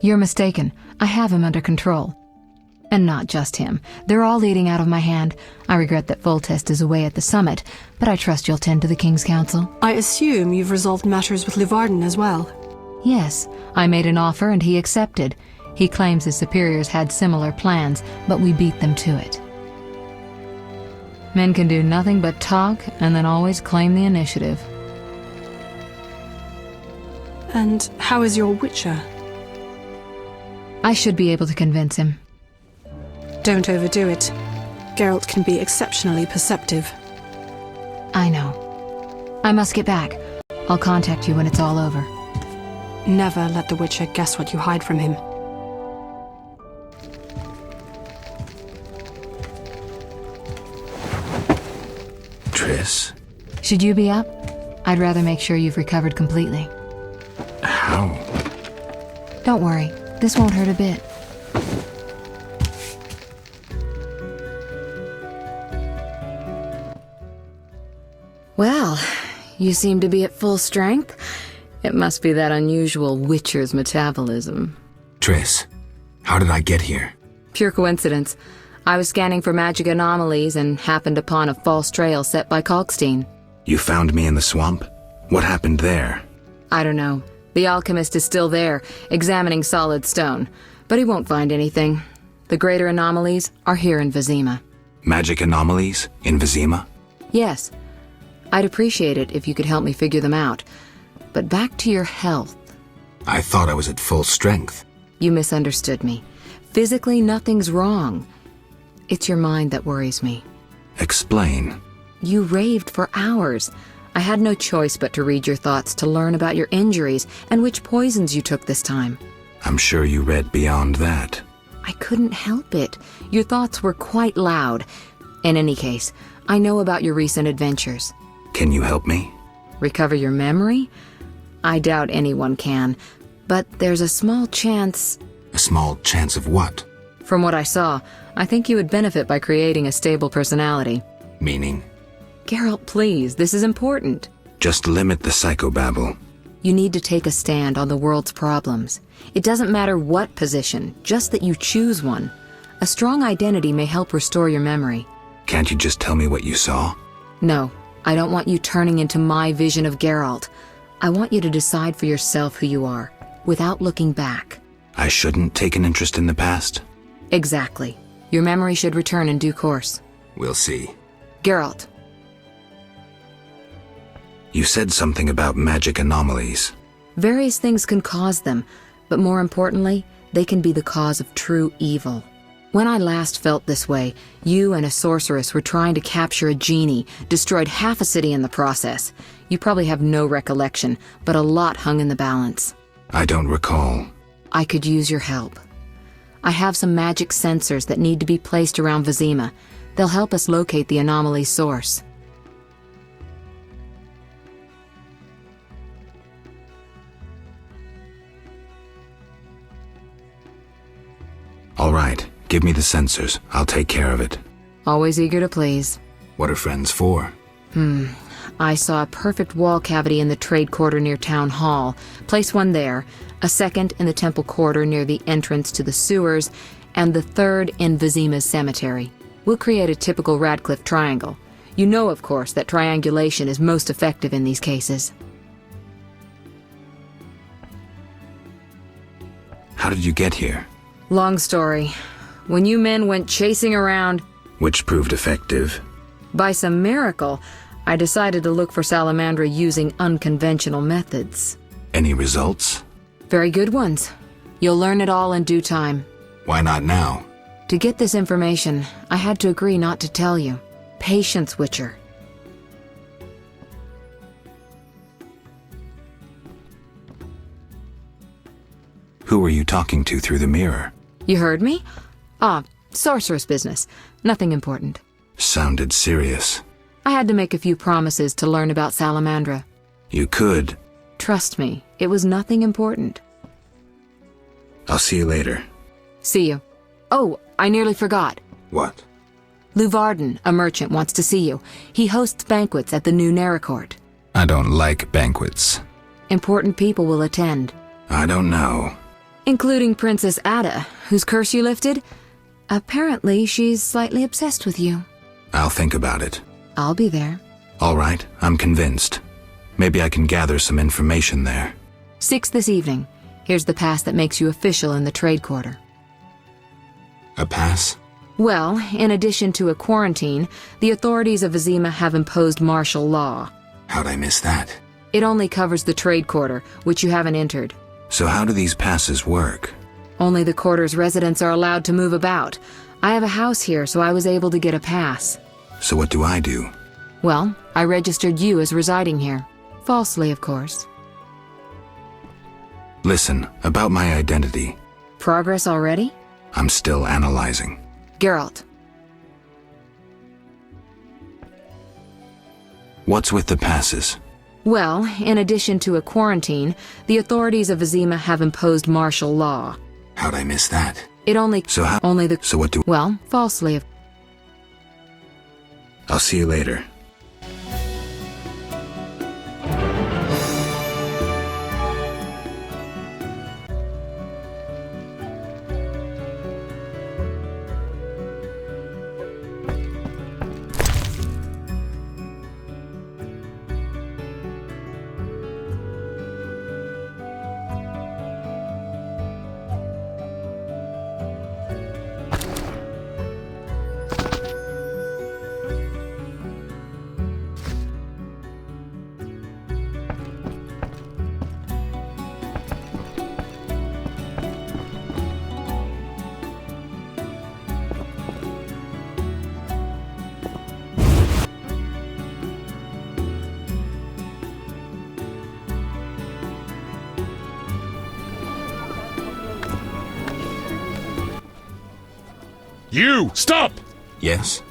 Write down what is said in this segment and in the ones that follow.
You're mistaken. I have him under control. And not just him. They're all leading out of my hand. I regret that Foltest is away at the summit, but I trust you'll tend to the King's Council. I assume you've resolved matters with Luvarden as well. Yes, I made an offer and he accepted. He claims his superiors had similar plans, but we beat them to it. Men can do nothing but talk and then always claim the initiative. And how is your Witcher? I should be able to convince him. Don't overdo it. Geralt can be exceptionally perceptive. I know. I must get back. I'll contact you when it's all over. Never let the Witcher guess what you hide from him. Triss? Should you be up? I'd rather make sure you've recovered completely. How? Don't worry. This won't hurt a bit. Well, you seem to be at full strength. It must be that unusual Witcher's metabolism. Triss, how did I get here? Pure coincidence. I was scanning for magic anomalies and happened upon a false trail set by Kalkstein. You found me in the swamp? What happened there? I don't know. The alchemist is still there, examining solid stone, but he won't find anything. The greater anomalies are here in Vizima. Magic anomalies in Vizima? Yes. I'd appreciate it if you could help me figure them out. But back to your health. I thought I was at full strength. You misunderstood me. Physically, nothing's wrong. It's your mind that worries me. Explain. You raved for hours. I had no choice but to read your thoughts to learn about your injuries and which poisons you took this time. I'm sure you read beyond that. I couldn't help it. Your thoughts were quite loud. In any case, I know about your recent adventures. Can you help me? Recover your memory? I doubt anyone can, but there's a small chance... A small chance of what? From what I saw, I think you would benefit by creating a stable personality. Meaning? Geralt, please, this is important. Just limit the psychobabble. You need to take a stand on the world's problems. It doesn't matter what position, just that you choose one. A strong identity may help restore your memory. Can't you just tell me what you saw? No, I don't want you turning into my vision of Geralt. I want you to decide for yourself who you are, without looking back. I shouldn't take an interest in the past? Exactly. Your memory should return in due course. We'll see. Geralt. You said something about magic anomalies. Various things can cause them, but more importantly, they can be the cause of true evil. When I last felt this way, you and a sorceress were trying to capture a genie, destroyed half a city in the process. You probably have no recollection, but a lot hung in the balance. I don't recall. I could use your help. I have some magic sensors that need to be placed around Vizima. They'll help us locate the anomaly's source. All right, give me the sensors. I'll take care of it. Always eager to please. What are friends for? I saw a perfect wall cavity in the trade quarter near Town Hall. Place one there, a second in the temple quarter near the entrance to the sewers, and the third in Vizima's cemetery. We'll create a typical Radcliffe triangle. You know, of course, that triangulation is most effective in these cases. How did you get here? Long story. When you men went chasing around... Which proved effective. By some miracle, I decided to look for Salamandra using unconventional methods. Any results? Very good ones. You'll learn it all in due time. Why not now? To get this information, I had to agree not to tell you. Patience, Witcher. Who were you talking to through the mirror? You heard me? Sorceress business. Nothing important. Sounded serious. I had to make a few promises to learn about Salamandra. You could. Trust me, it was nothing important. I'll see you later. See you. Oh, I nearly forgot. What? Luvarden, a merchant, wants to see you. He hosts banquets at the new Neracourt. I don't like banquets. Important people will attend. I don't know. Including Princess Ada, whose curse you lifted. Apparently, she's slightly obsessed with you. I'll think about it. I'll be there. All right, I'm convinced. Maybe I can gather some information there. 6 this evening. Here's the pass that makes you official in the trade quarter. A pass? Well, in addition to a quarantine, the authorities of Vizima have imposed martial law. How'd I miss that? It only covers the trade quarter, which you haven't entered. So how do these passes work? Only the quarter's residents are allowed to move about. I have a house here, so I was able to get a pass. So what do I do? Well, I registered you as residing here. Falsely, of course. Listen, about my identity. Progress already? I'm still analyzing. Geralt. What's with the passes? Well, in addition to a quarantine, the authorities of Vizima have imposed martial law. How'd I miss that? It only... So how... Only the... So what do... Well, falsely. I'll see you later. You! Stop! Yes?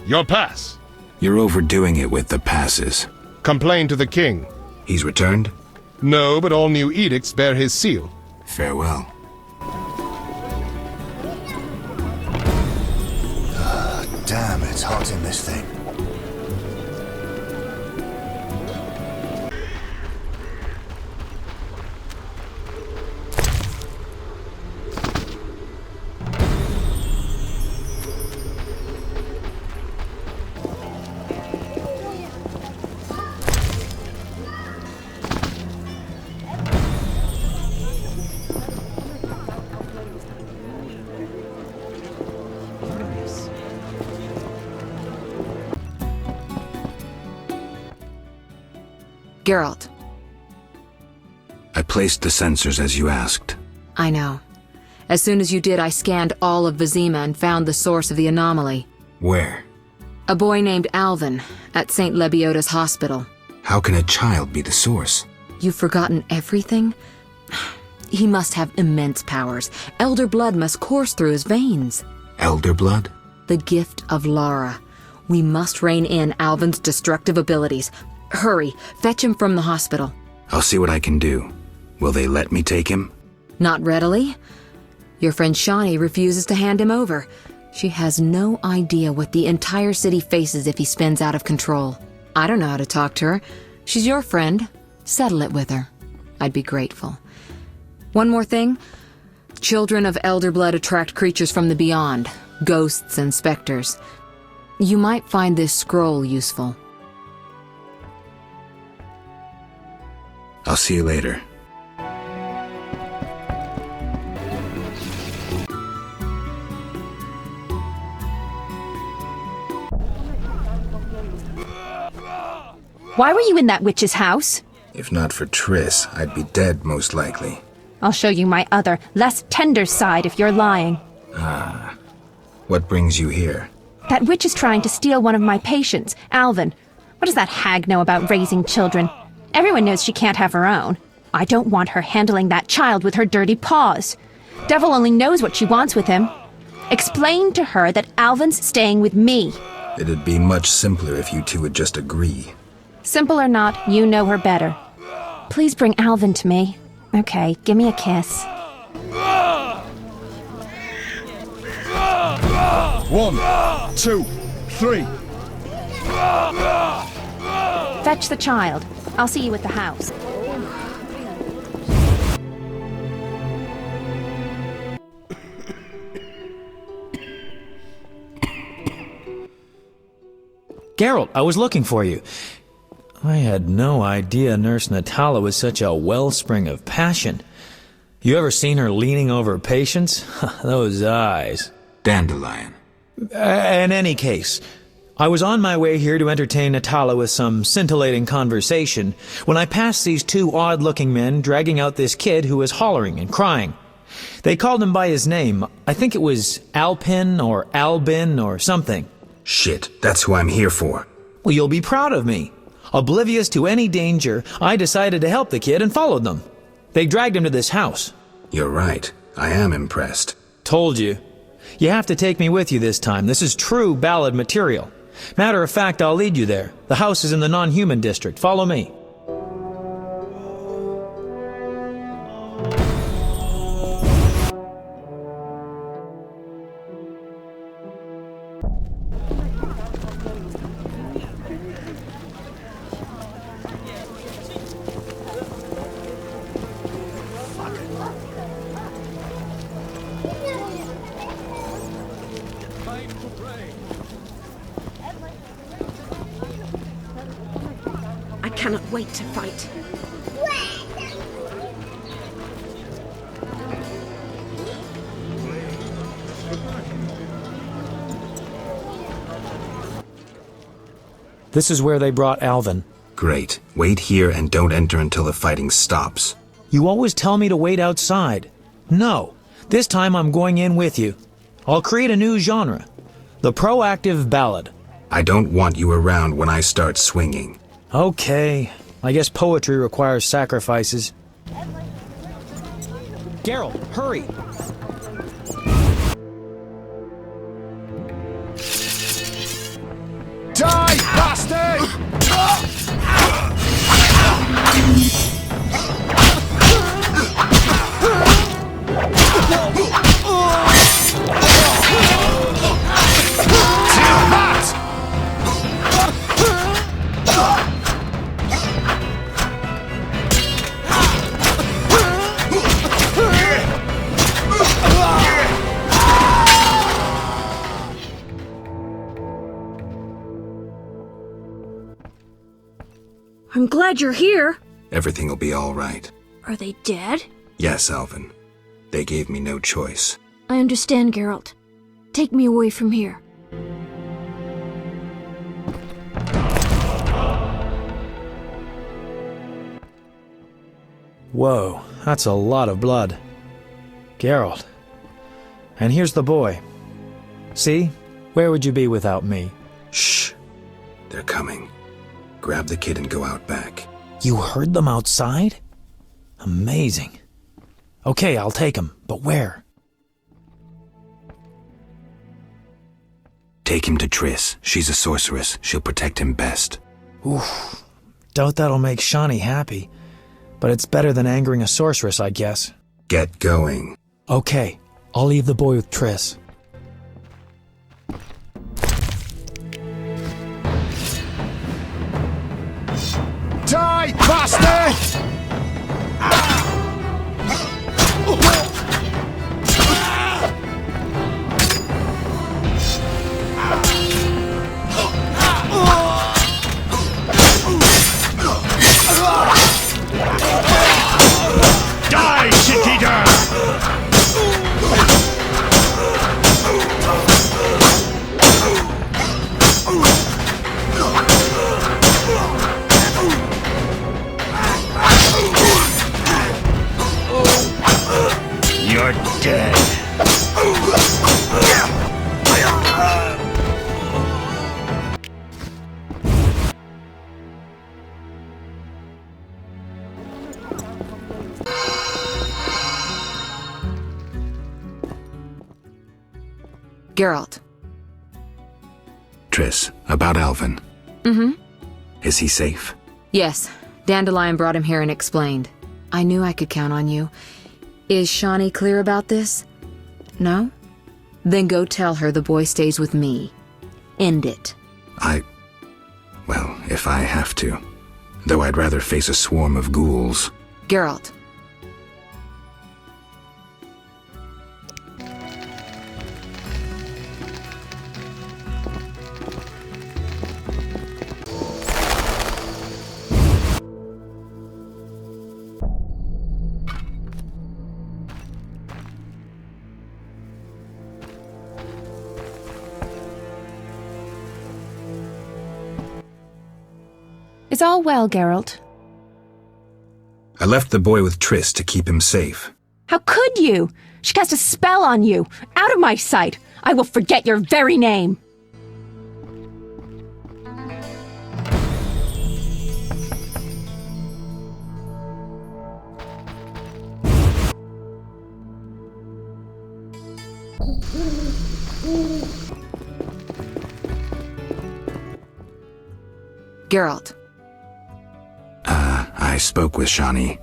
Your pass. You're overdoing it with the passes. Complain to the king. He's returned? No, but all new edicts bear his seal. Farewell. Damn, it's hot in this thing. Geralt. I placed the sensors as you asked. I know. As soon as you did, I scanned all of Vizima and found the source of the anomaly. Where? A boy named Alvin at St. Lebioda's hospital. How can a child be the source? You've forgotten everything? He must have immense powers. Elder blood must course through his veins. Elder blood? The gift of Lara. We must rein in Alvin's destructive abilities. Hurry, fetch him from the hospital. I'll see what I can do. Will they let me take him? Not readily. Your friend Shawnee refuses to hand him over. She has no idea what the entire city faces if he spins out of control. I don't know how to talk to her. She's your friend. Settle it with her. I'd be grateful. One more thing. Children of elder blood attract creatures from the beyond, ghosts and specters. You might find this scroll useful. I'll see you later. Why were you in that witch's house? If not for Triss, I'd be dead most likely. I'll show you my other, less tender side if you're lying. What brings you here? That witch is trying to steal one of my patients, Alvin. What does that hag know about raising children? Everyone knows she can't have her own. I don't want her handling that child with her dirty paws. Devil only knows what she wants with him. Explain to her that Alvin's staying with me. It'd be much simpler if you two would just agree. Simple or not, you know her better. Please bring Alvin to me. Okay, give me a kiss. 1, 2, 3. Fetch the child. I'll see you at the house. Geralt, I was looking for you. I had no idea Nurse Natala was such a wellspring of passion. You ever seen her leaning over patients? Those eyes. Dandelion. In any case, I was on my way here to entertain Natala with some scintillating conversation when I passed these two odd-looking men dragging out this kid who was hollering and crying. They called him by his name. I think it was Alpin or Albin or something. Shit, that's who I'm here for. Well, you'll be proud of me. Oblivious to any danger, I decided to help the kid and followed them. They dragged him to this house. You're right. I am impressed. Told you. You have to take me with you this time. This is true ballad material. Matter of fact, I'll lead you there. The house is in the non-human district. Follow me. I cannot wait to fight. This is where they brought Alvin. Great. Wait here and don't enter until the fighting stops. You always tell me to wait outside. No, this time I'm going in with you. I'll create a new genre. The proactive ballad. I don't want you around when I start swinging. Okay, I guess poetry requires sacrifices. Geralt, hurry! Die, bastard! I'm glad you're here. Everything will be all right. Are they dead? Yes, Alvin. They gave me no choice. I understand, Geralt. Take me away from here. Whoa, that's a lot of blood. Geralt. And here's the boy. See? Where would you be without me? Shh. They're coming. Grab the kid and go out back. You heard them outside? Amazing. Okay, I'll take him, but where? Take him to Triss. She's a sorceress. She'll protect him best. Oof. Doubt that'll make Shani happy. But it's better than angering a sorceress, I guess. Get going. Okay, I'll leave the boy with Triss. Die, bastard! Die, shit-eater! You're dead. Geralt. Triss, about Alvin. Mm-hmm. Is he safe? Yes. Dandelion brought him here and explained. I knew I could count on you. Is Shani clear about this? No? Then go tell her the boy stays with me. End it. Well, if I have to. Though I'd rather face a swarm of ghouls. Geralt. Is all well, Geralt? I left the boy with Triss to keep him safe. How could you? She cast a spell on you. Out of my sight. I will forget your very name. Geralt. I spoke with Shani.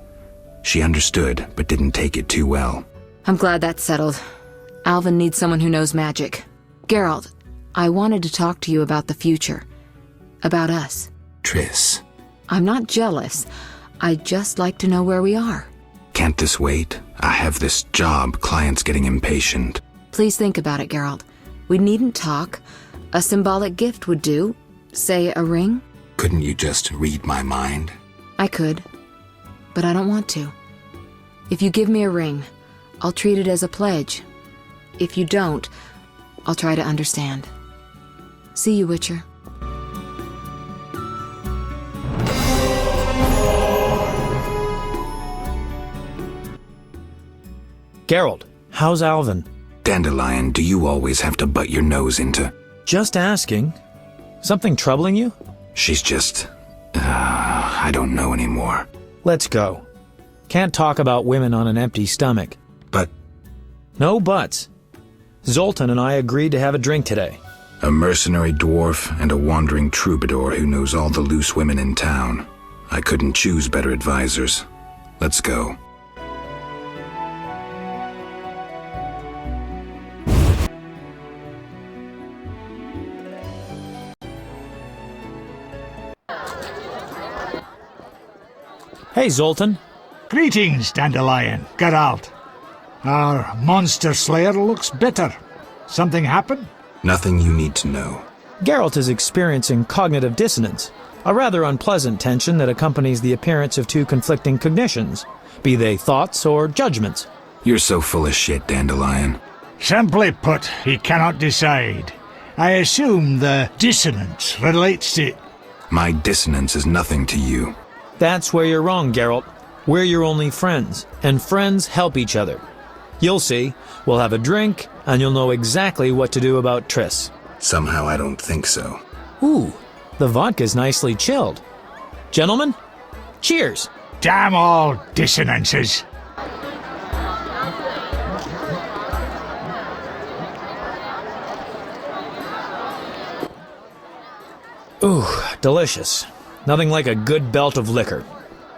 She understood, but didn't take it too well. I'm glad that's settled. Alvin needs someone who knows magic. Geralt, I wanted to talk to you about the future. About us. Triss. I'm not jealous. I'd just like to know where we are. Can't this wait? I have this job, clients getting impatient. Please think about it, Geralt. We needn't talk. A symbolic gift would do. Say, a ring? Couldn't you just read my mind? I could, but I don't want to. If you give me a ring, I'll treat it as a pledge. If you don't, I'll try to understand. See you, Witcher. Geralt, how's Alvin? Dandelion, do you always have to butt your nose into? Just asking. Something troubling you? She's just... I don't know anymore. Let's go. Can't talk about women on an empty stomach. But... No buts. Zoltan and I agreed to have a drink today. A mercenary dwarf and a wandering troubadour who knows all the loose women in town. I couldn't choose better advisors. Let's go. Hey, Zoltan. Greetings, Dandelion. Geralt. Our monster slayer looks bitter. Something happened? Nothing you need to know. Geralt is experiencing cognitive dissonance, a rather unpleasant tension that accompanies the appearance of two conflicting cognitions, be they thoughts or judgments. You're so full of shit, Dandelion. Simply put, he cannot decide. I assume the dissonance relates to... My dissonance is nothing to you. That's where you're wrong, Geralt. We're your only friends, and friends help each other. You'll see. We'll have a drink, and you'll know exactly what to do about Triss. Somehow I don't think so. Ooh, the vodka's nicely chilled. Gentlemen, cheers! Damn all dissonances. Ooh, delicious. Nothing like a good belt of liquor.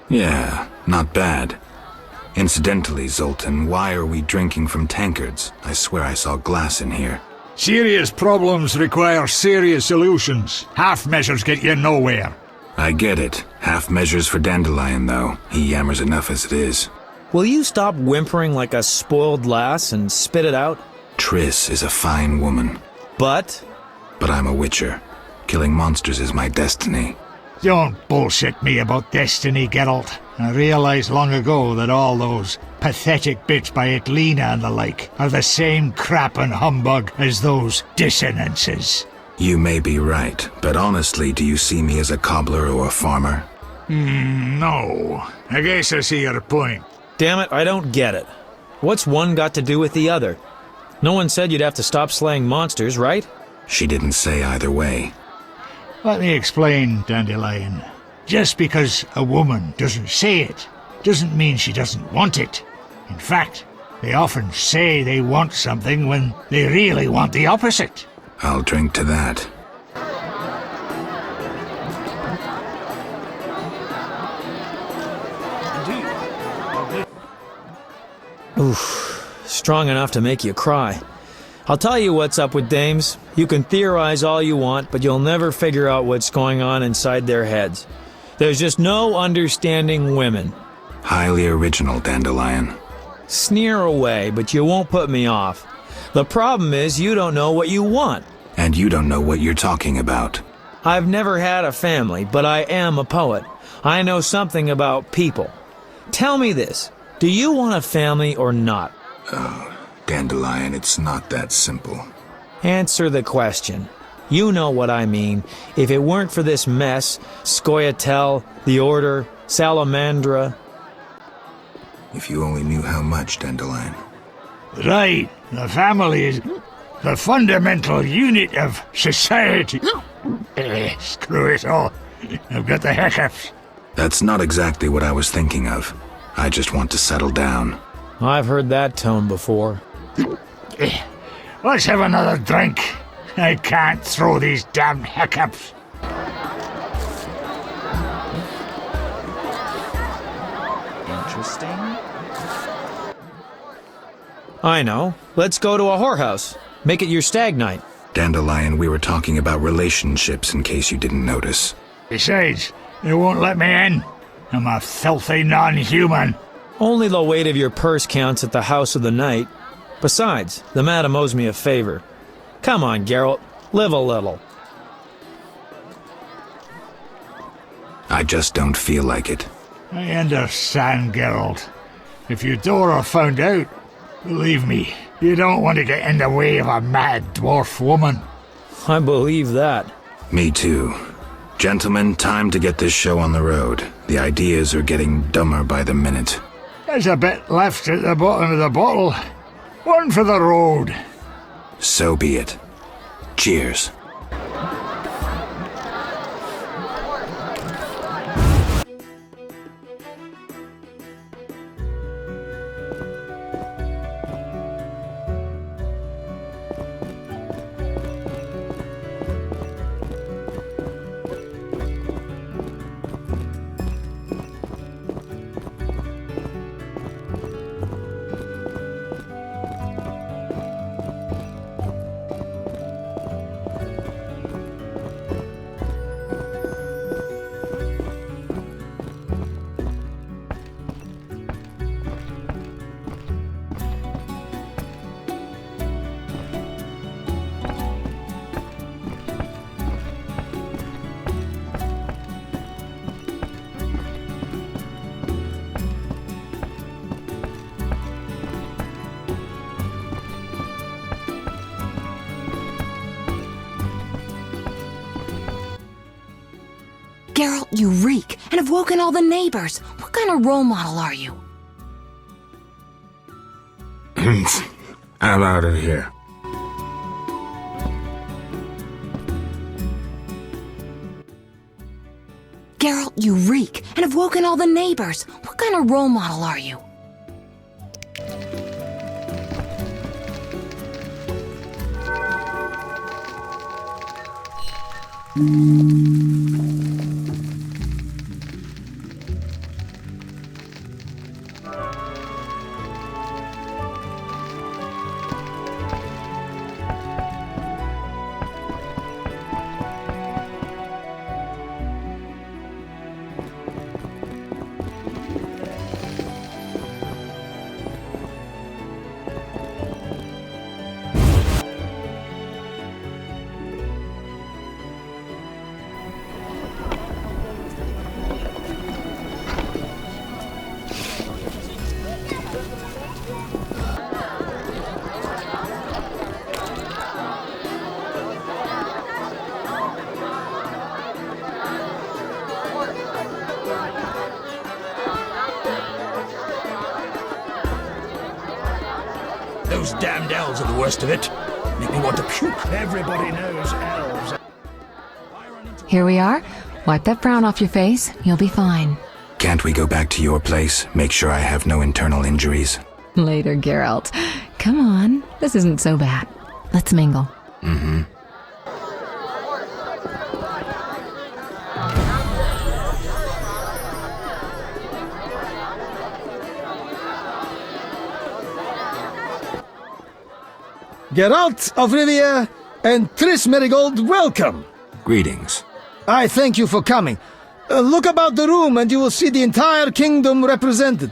Yeah, not bad. Incidentally, Zoltan, why are we drinking from tankards? I swear I saw glass in here. Serious problems require serious solutions. Half measures get you nowhere. I get it. Half measures for Dandelion, though. He yammers enough as it is. Will you stop whimpering like a spoiled lass and spit it out? Triss is a fine woman. But I'm a witcher. Killing monsters is my destiny. Don't bullshit me about destiny, Geralt. I realized long ago that all those pathetic bits by Etlina and the like are the same crap and humbug as those dissonances. You may be right, but honestly, do you see me as a cobbler or a farmer? No. I guess I see your point. damn it, I don't get it. What's one got to do with the other? No one said you'd have to stop slaying monsters, right? She didn't say either way. Let me explain, Dandelion. Just because a woman doesn't say it, doesn't mean she doesn't want it. In fact, they often say they want something when they really want the opposite. I'll drink to that. Oof, strong enough to make you cry. I'll tell you what's up with dames. You can theorize all you want, but you'll never figure out what's going on inside their heads. There's just no understanding women. Highly original, Dandelion. Sneer away, but you won't put me off. The problem is you don't know what you want. And you don't know what you're talking about. I've never had a family, but I am a poet. I know something about people. Tell me this, do you want a family or not? Oh, Dandelion, it's not that simple. Answer the question. You know what I mean. If it weren't for this mess, Scoia'tael, the Order, Salamandra... If you only knew how much, Dandelion. Right, the family is the fundamental unit of society. Screw it all. I've got the hiccups. That's not exactly what I was thinking of. I just want to settle down. I've heard that tone before. Let's have another drink. I can't throw these damn hiccups. Interesting. I know. Let's go to a whorehouse. Make it your stag night. Dandelion, we were talking about relationships in case you didn't notice. Besides, they won't let me in. I'm a filthy non-human. Only the weight of your purse counts at the house of the night. Besides, the madam owes me a favor. Come on, Geralt. Live a little. I just don't feel like it. I understand, Geralt. If your daughter found out, believe me, you don't want to get in the way of a mad dwarf woman. I believe that. Me too. Gentlemen, time to get this show on the road. The ideas are getting dumber by the minute. There's a bit left at the bottom of the bottle. One for the road. So be it. Cheers. Geralt, you reek, and have woken all the neighbors. What kind of role model are you? I'm out of here. Geralt, you reek, and have woken all the neighbors. What kind of role model are you? Those damned elves are the worst of it. Make me want to puke. Everybody knows elves. Here we are. Wipe that frown off your face. You'll be fine. Can't we go back to your place? Make sure I have no internal injuries. Later, Geralt. Come on. This isn't so bad. Let's mingle. Mm-hmm. Geralt of Rivia and Triss Merigold, welcome! Greetings. I thank you for coming. Look about the room and you will see the entire kingdom represented.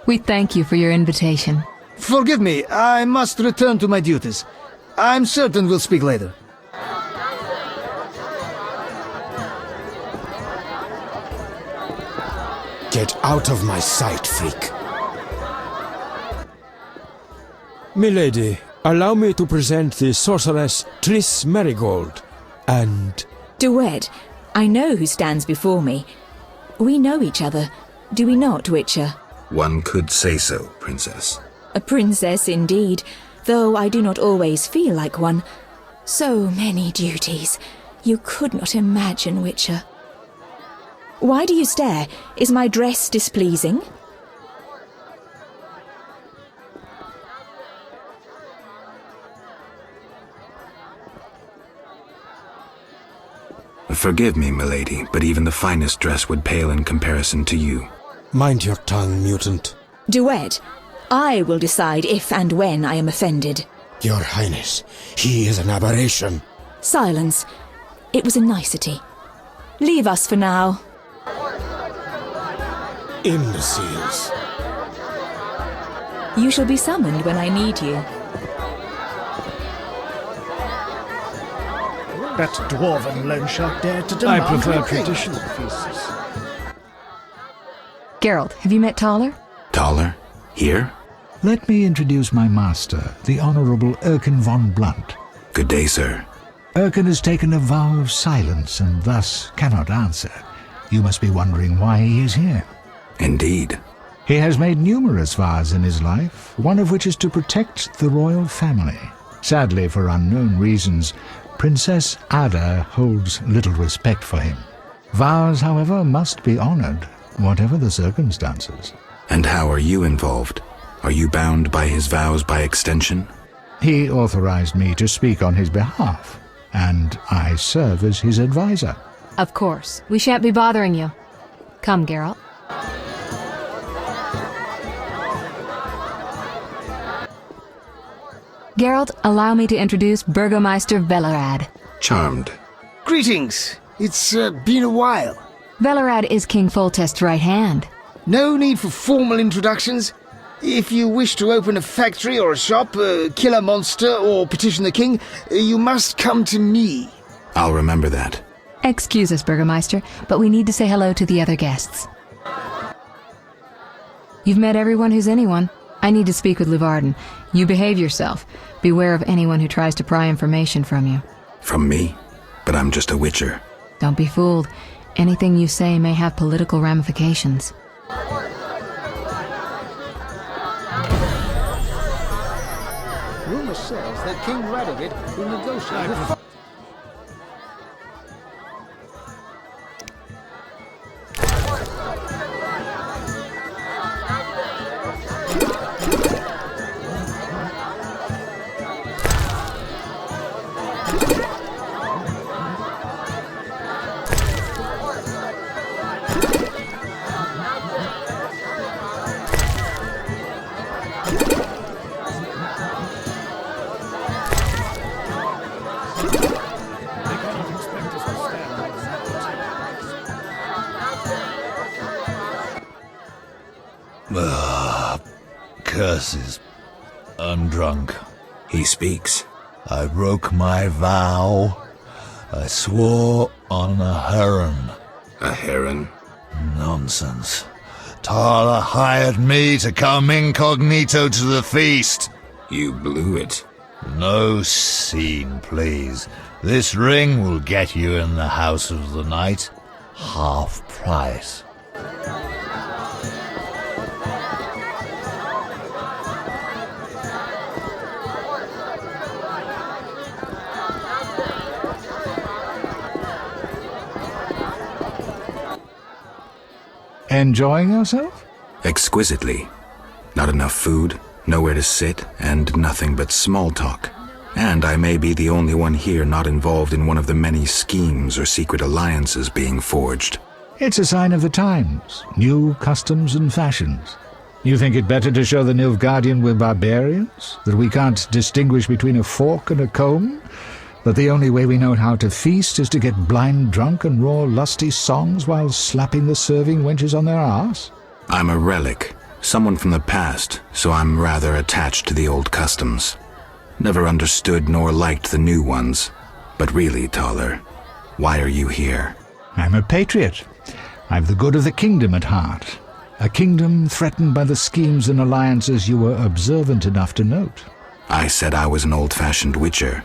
We thank you for your invitation. Forgive me, I must return to my duties. I'm certain we'll speak later. Get out of my sight, freak. Milady, allow me to present the sorceress Triss Merigold, And... Duet, I know who stands before me. We know each other, do we not, Witcher? One could say so, Princess. A princess indeed, though I do not always feel like one. So many duties. You could not imagine, Witcher. Why do you stare? Is my dress displeasing? Forgive me, milady, but even the finest dress would pale in comparison to you. Mind your tongue, mutant. Duet, I will decide if and when I am offended. Your Highness, he is an aberration. Silence. It was a nicety. Leave us for now. Imbeciles. You shall be summoned when I need you. That dwarven loan shark dared to demand... I prefer traditional feasts. Geralt, have you met Taller? Taller? Here? Let me introduce my master, the Honourable Erkin von Blunt. Good day, sir. Erkin has taken a vow of silence and thus cannot answer. You must be wondering why he is here. Indeed. He has made numerous vows in his life, one of which is to protect the royal family. Sadly, for unknown reasons, Princess Ada holds little respect for him. Vows, however, must be honoured, whatever the circumstances. And how are you involved? Are you bound by his vows by extension? He authorized me to speak on his behalf, and I serve as his advisor. Of course. We shan't be bothering you. Come, Geralt. Geralt, allow me to introduce Burgomeister Velerad. Charmed. Greetings. It's been a while. Velerad is King Foltest's right hand. No need for formal introductions. If you wish to open a factory or a shop, kill a monster, or petition the king, you must come to me. I'll remember that. Excuse us, Burgomeister, but we need to say hello to the other guests. You've met everyone who's anyone. I need to speak with Luvarden. You behave yourself. Beware of anyone who tries to pry information from you. From me? But I'm just a witcher. Don't be fooled. Anything you say may have political ramifications. Rumor says that King Radovid will negotiate with... Curses. I'm drunk. He speaks. I broke my vow. I swore on a heron. A heron? Nonsense. Tala hired me to come incognito to the feast. You blew it. No scene, please. This ring will get you in the house of the night. Half price. Enjoying yourself? Exquisitely. Not enough food, nowhere to sit, and nothing but small talk. And I may be the only one here not involved in one of the many schemes or secret alliances being forged. It's a sign of the times, new customs and fashions. You think it better to show the Nilfgaardian we're barbarians? That we can't distinguish between a fork and a comb? That the only way we know how to feast is to get blind drunk and roar lusty songs while slapping the serving wenches on their arse? I'm a relic, someone from the past, so I'm rather attached to the old customs. Never understood nor liked the new ones. But really, Taller, why are you here? I'm a patriot. I've the good of the kingdom at heart. A kingdom threatened by the schemes and alliances you were observant enough to note. I said I was an old-fashioned witcher.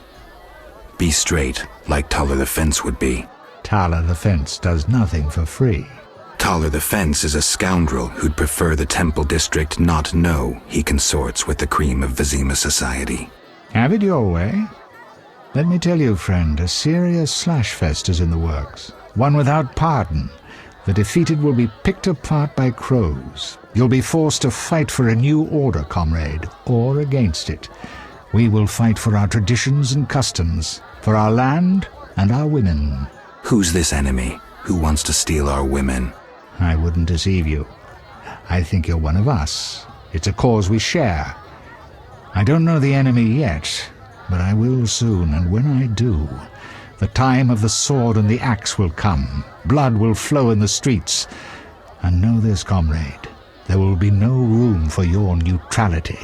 Be straight, like Taller the Fence would be. Taller the Fence does nothing for free. Taller the Fence is a scoundrel who'd prefer the Temple District not know he consorts with the cream of Vizima society. Have it your way. Let me tell you, friend, a serious slashfest is in the works. One without pardon. The defeated will be picked apart by crows. You'll be forced to fight for a new order, comrade, or against it. We will fight for our traditions and customs, for our land and our women. Who's this enemy? Who wants to steal our women? I wouldn't deceive you. I think you're one of us. It's a cause we share. I don't know the enemy yet, but I will soon, and when I do, the time of the sword and the axe will come. Blood will flow in the streets. And know this, comrade, there will be no room for your neutrality.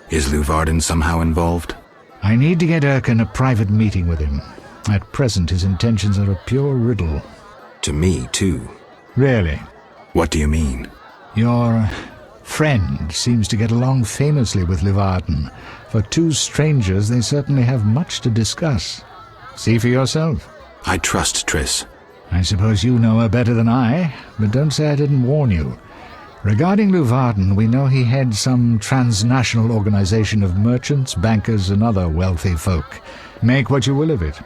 Is Luvarden somehow involved? I need to get Erkin a private meeting with him. At present, his intentions are a pure riddle. To me, too. Really? What do you mean? Your friend seems to get along famously with Luvarden. For two strangers, they certainly have much to discuss. See for yourself. I trust Triss. I suppose you know her better than I, but don't say I didn't warn you. Regarding Luvarden, we know he heads some transnational organization of merchants, bankers, and other wealthy folk. Make what you will of it.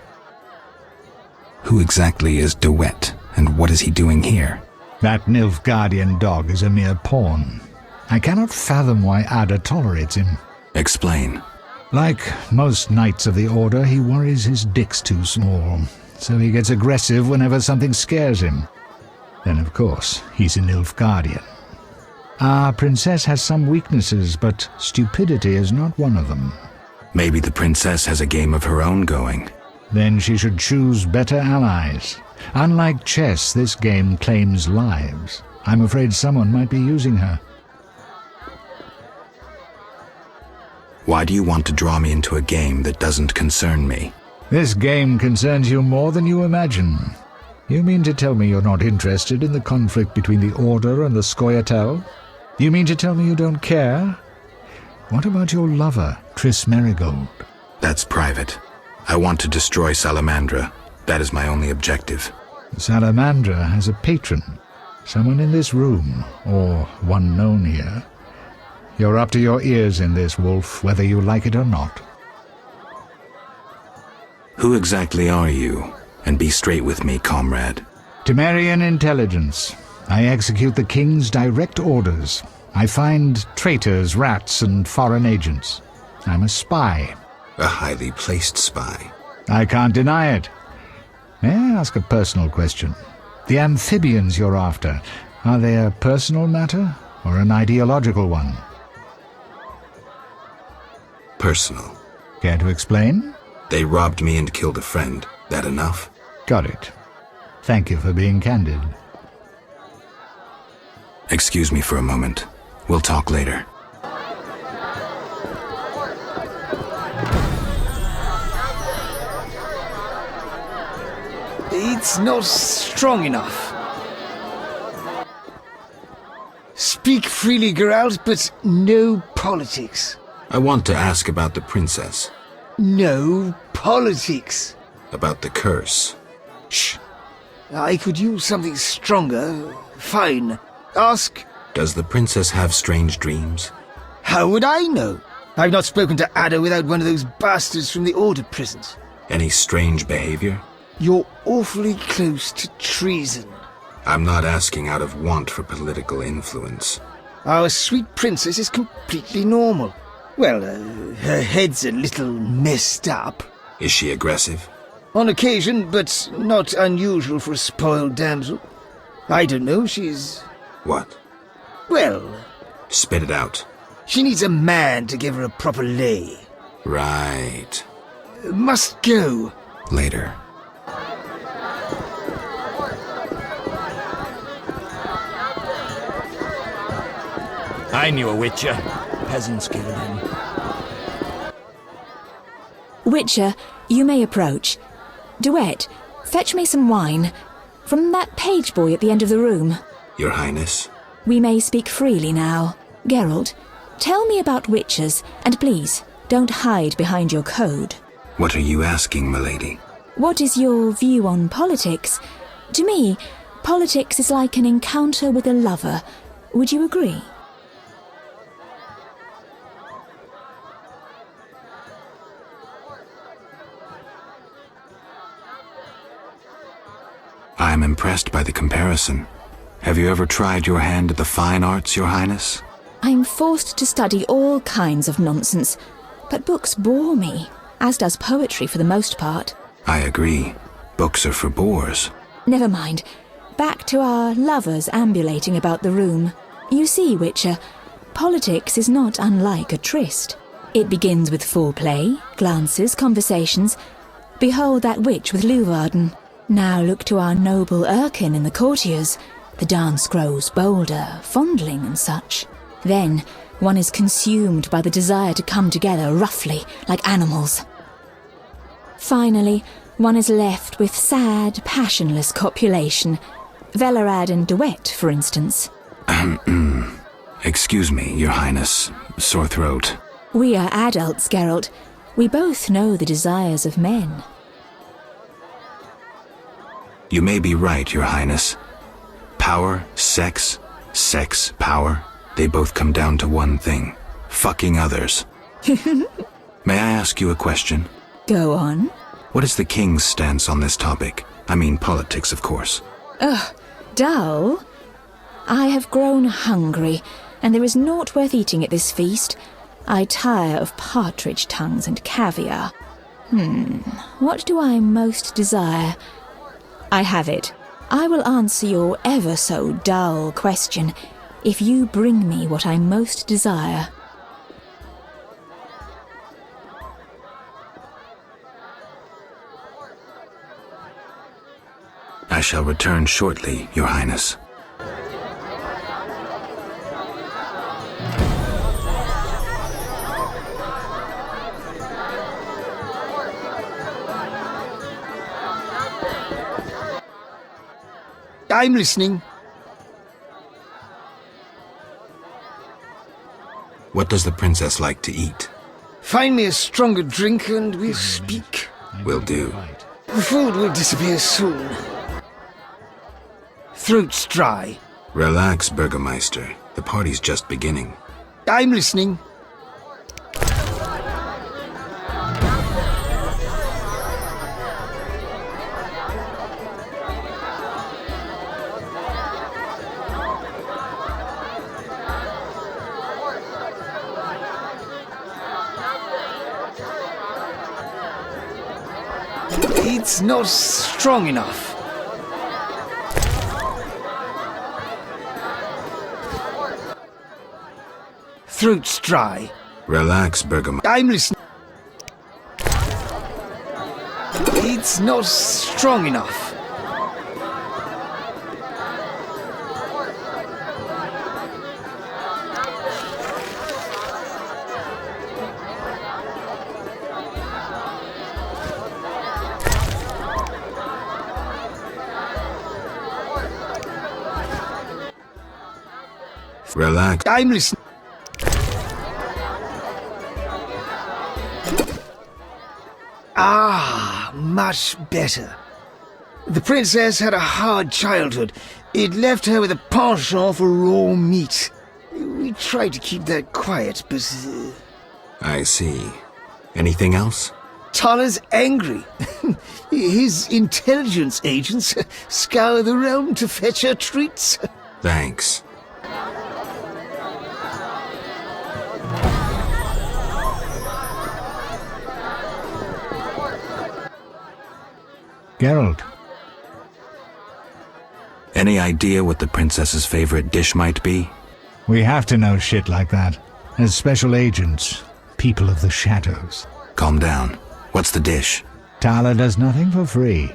Who exactly is DeWitt, and what is he doing here? That Nilfgaardian dog is a mere pawn. I cannot fathom why Ada tolerates him. Explain. Like most knights of the Order, he worries his dick's too small, so he gets aggressive whenever something scares him. Then, of course, he's a Nilfgaardian. Our princess has some weaknesses, but stupidity is not one of them. Maybe the princess has a game of her own going. Then she should choose better allies. Unlike chess, this game claims lives. I'm afraid someone might be using her. Why do you want to draw me into a game that doesn't concern me? This game concerns you more than you imagine. You mean to tell me you're not interested in the conflict between the Order and the Scoia'tael? You mean to tell me you don't care? What about your lover, Triss Merigold? That's private. I want to destroy Salamandra. That is my only objective. Salamandra has a patron. Someone in this room, or one known here. You're up to your ears in this, Wolf, whether you like it or not. Who exactly are you? And be straight with me, comrade. Temerian intelligence. I execute the king's direct orders. I find traitors, rats, and foreign agents. I'm a spy. A highly placed spy. I can't deny it. May I ask a personal question? The amphibians you're after, are they a personal matter or an ideological one? Personal. Care to explain? They robbed me and killed a friend. That enough? Got it. Thank you for being candid. Excuse me for a moment. We'll talk later. It's not strong enough. Speak freely, Geralt, but no politics. I want to ask about the princess. No politics. About the curse. Shh. I could use something stronger. Fine. Ask. Does the princess have strange dreams? How would I know? I've not spoken to Ada without one of those bastards from the Order prisons. Any strange behavior? You're awfully close to treason. I'm not asking out of want for political influence. Our sweet princess is completely normal. Well, her head's a little messed up. Is she aggressive? On occasion, but not unusual for a spoiled damsel. I don't know, she's... What? Well... Spit it out. She needs a man to give her a proper lay. Right. Must go. Later. I knew a Witcher. Peasants killed him. Witcher, you may approach. Duet, fetch me some wine. From that page boy at the end of the room. Your Highness? We may speak freely now. Geralt, tell me about witches, and please, don't hide behind your code. What are you asking, milady? What is your view on politics? To me, politics is like an encounter with a lover. Would you agree? I am impressed by the comparison. Have you ever tried your hand at the fine arts, Your Highness? I'm forced to study all kinds of nonsense, but books bore me, as does poetry for the most part. I agree. Books are for bores. Never mind. Back to our lovers ambulating about the room. You see, Witcher, politics is not unlike a tryst. It begins with foreplay, glances, conversations. Behold that witch with Leuwarden. Now look to our noble Erkin and the courtiers. The dance grows bolder, fondling and such. Then one is consumed by the desire to come together roughly, like animals. Finally, one is left with sad, passionless copulation. Velerad and Duet, for instance. Excuse me, Your Highness. Sore throat. We are adults, Geralt. We both know the desires of men. You may be right, Your Highness. Power, sex, power, they both come down to one thing. Fucking others. May I ask you a question? Go on. What is the king's stance on this topic? I mean politics, of course. Ugh, dull? I have grown hungry, and there is naught worth eating at this feast. I tire of partridge tongues and caviar. What do I most desire? I have it. I will answer your ever so dull question if you bring me what I most desire. I shall return shortly, Your Highness. I'm listening. What does the princess like to eat? Find me a stronger drink and we'll speak. Will do. The food will disappear soon. Throat's dry. Relax, Burgermeister. The party's just beginning. I'm listening. It's not strong enough. Throat's dry. Relax, Burgermeister. I'm listening. It's not strong enough. Relax. I'm listening. Ah, much better. The princess had a hard childhood. It left her with a penchant for raw meat. We tried to keep that quiet, but... I see. Anything else? Tala's angry. His intelligence agents scour the realm to fetch her treats. Thanks. Geralt. Any idea what the princess's favorite dish might be? We have to know shit like that. As special agents, people of the shadows. Calm down. What's the dish? Tala does nothing for free.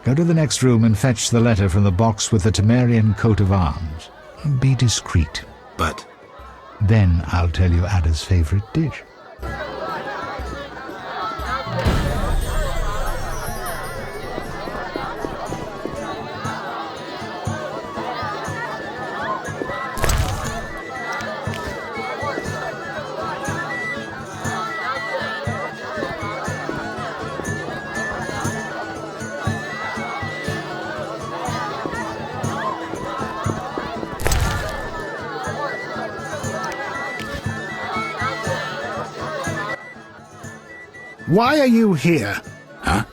Go to the next room and fetch the letter from the box with the Temerian coat of arms. Be discreet. But... Then I'll tell you Ada's favorite dish. Why are you here? Huh?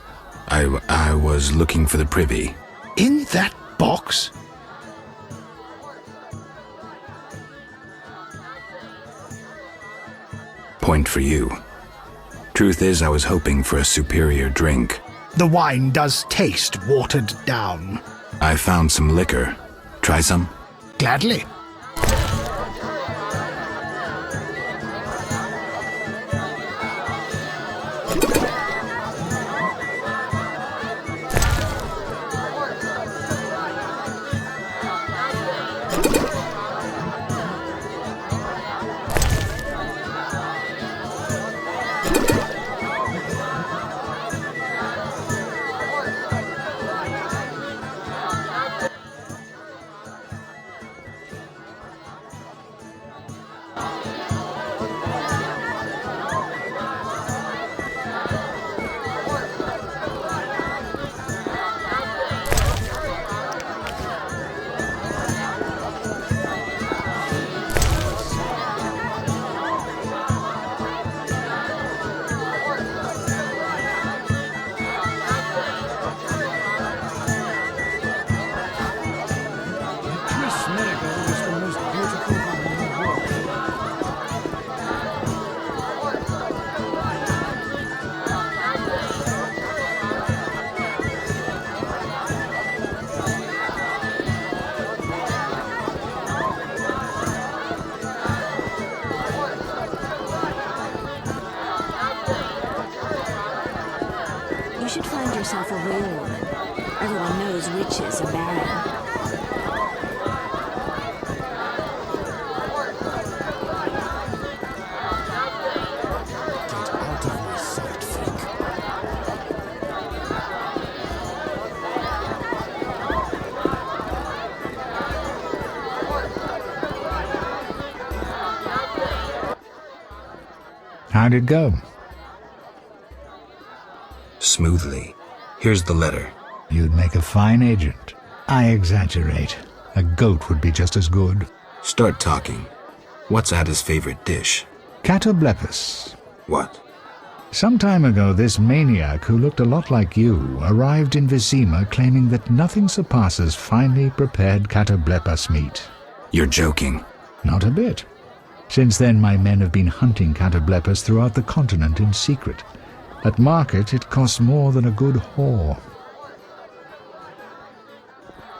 I was looking for the privy. In that box? Point for you. Truth is, I was hoping for a superior drink. The wine does taste watered down. I found some liquor. Try some? Gladly. You should find yourself a real woman. Everyone knows witches are barren. Get out of my sight, freak. How'd it go? Smoothly. Here's the letter. You'd make a fine agent. I exaggerate. A goat would be just as good. Start talking. What's Ada's favorite dish? Catoblepis. What? Some time ago, this maniac who looked a lot like you arrived in Vizima claiming that nothing surpasses finely prepared catoblepas meat. You're joking. Not a bit. Since then, my men have been hunting catoblepas throughout the continent in secret. At market, it costs more than a good whore.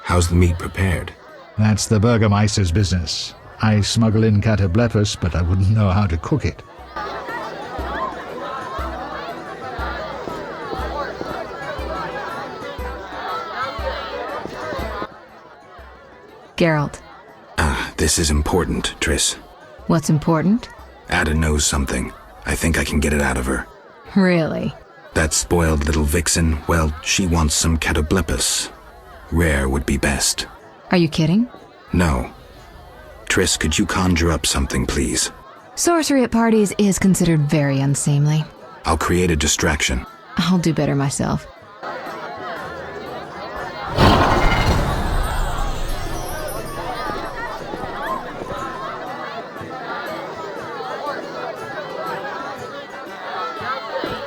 How's the meat prepared? That's the Burgermeister's business. I smuggle in catoblepas, but I wouldn't know how to cook it. Geralt. This is important, Triss. What's important? Ada knows something. I think I can get it out of her. Really? That spoiled little vixen, well, she wants some catoblepis. Rare would be best. Are you kidding? No. Triss, could you conjure up something, please? Sorcery at parties is considered very unseemly. I'll create a distraction. I'll do better myself.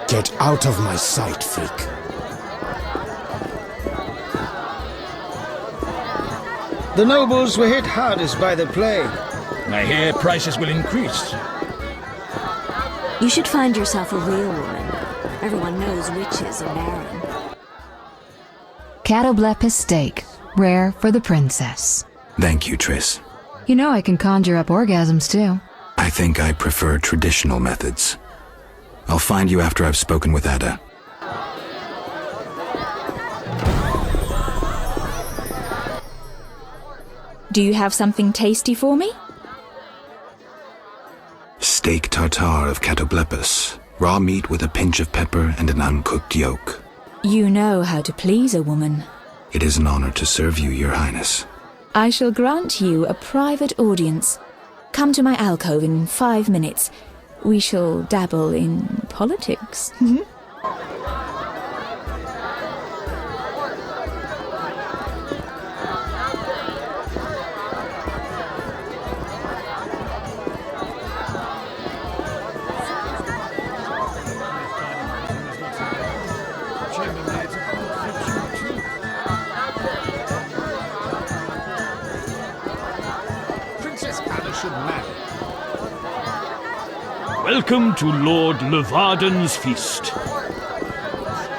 Get out of my sight, freak. The nobles were hit hardest by the plague. I hear prices will increase. You should find yourself a real woman. Everyone knows witches are barren. Catoblepis steak, rare for the princess. Thank you, Triss. You know I can conjure up orgasms too. I think I prefer traditional methods. I'll find you after I've spoken with Ada. Do you have something tasty for me? Steak tartare of catoblepis. Raw meat with a pinch of pepper and an uncooked yolk. You know how to please a woman. It is an honor to serve you, Your Highness. I shall grant you a private audience. Come to my alcove in 5 minutes. We shall dabble in politics. should marry. Welcome to Lord Levarden's feast.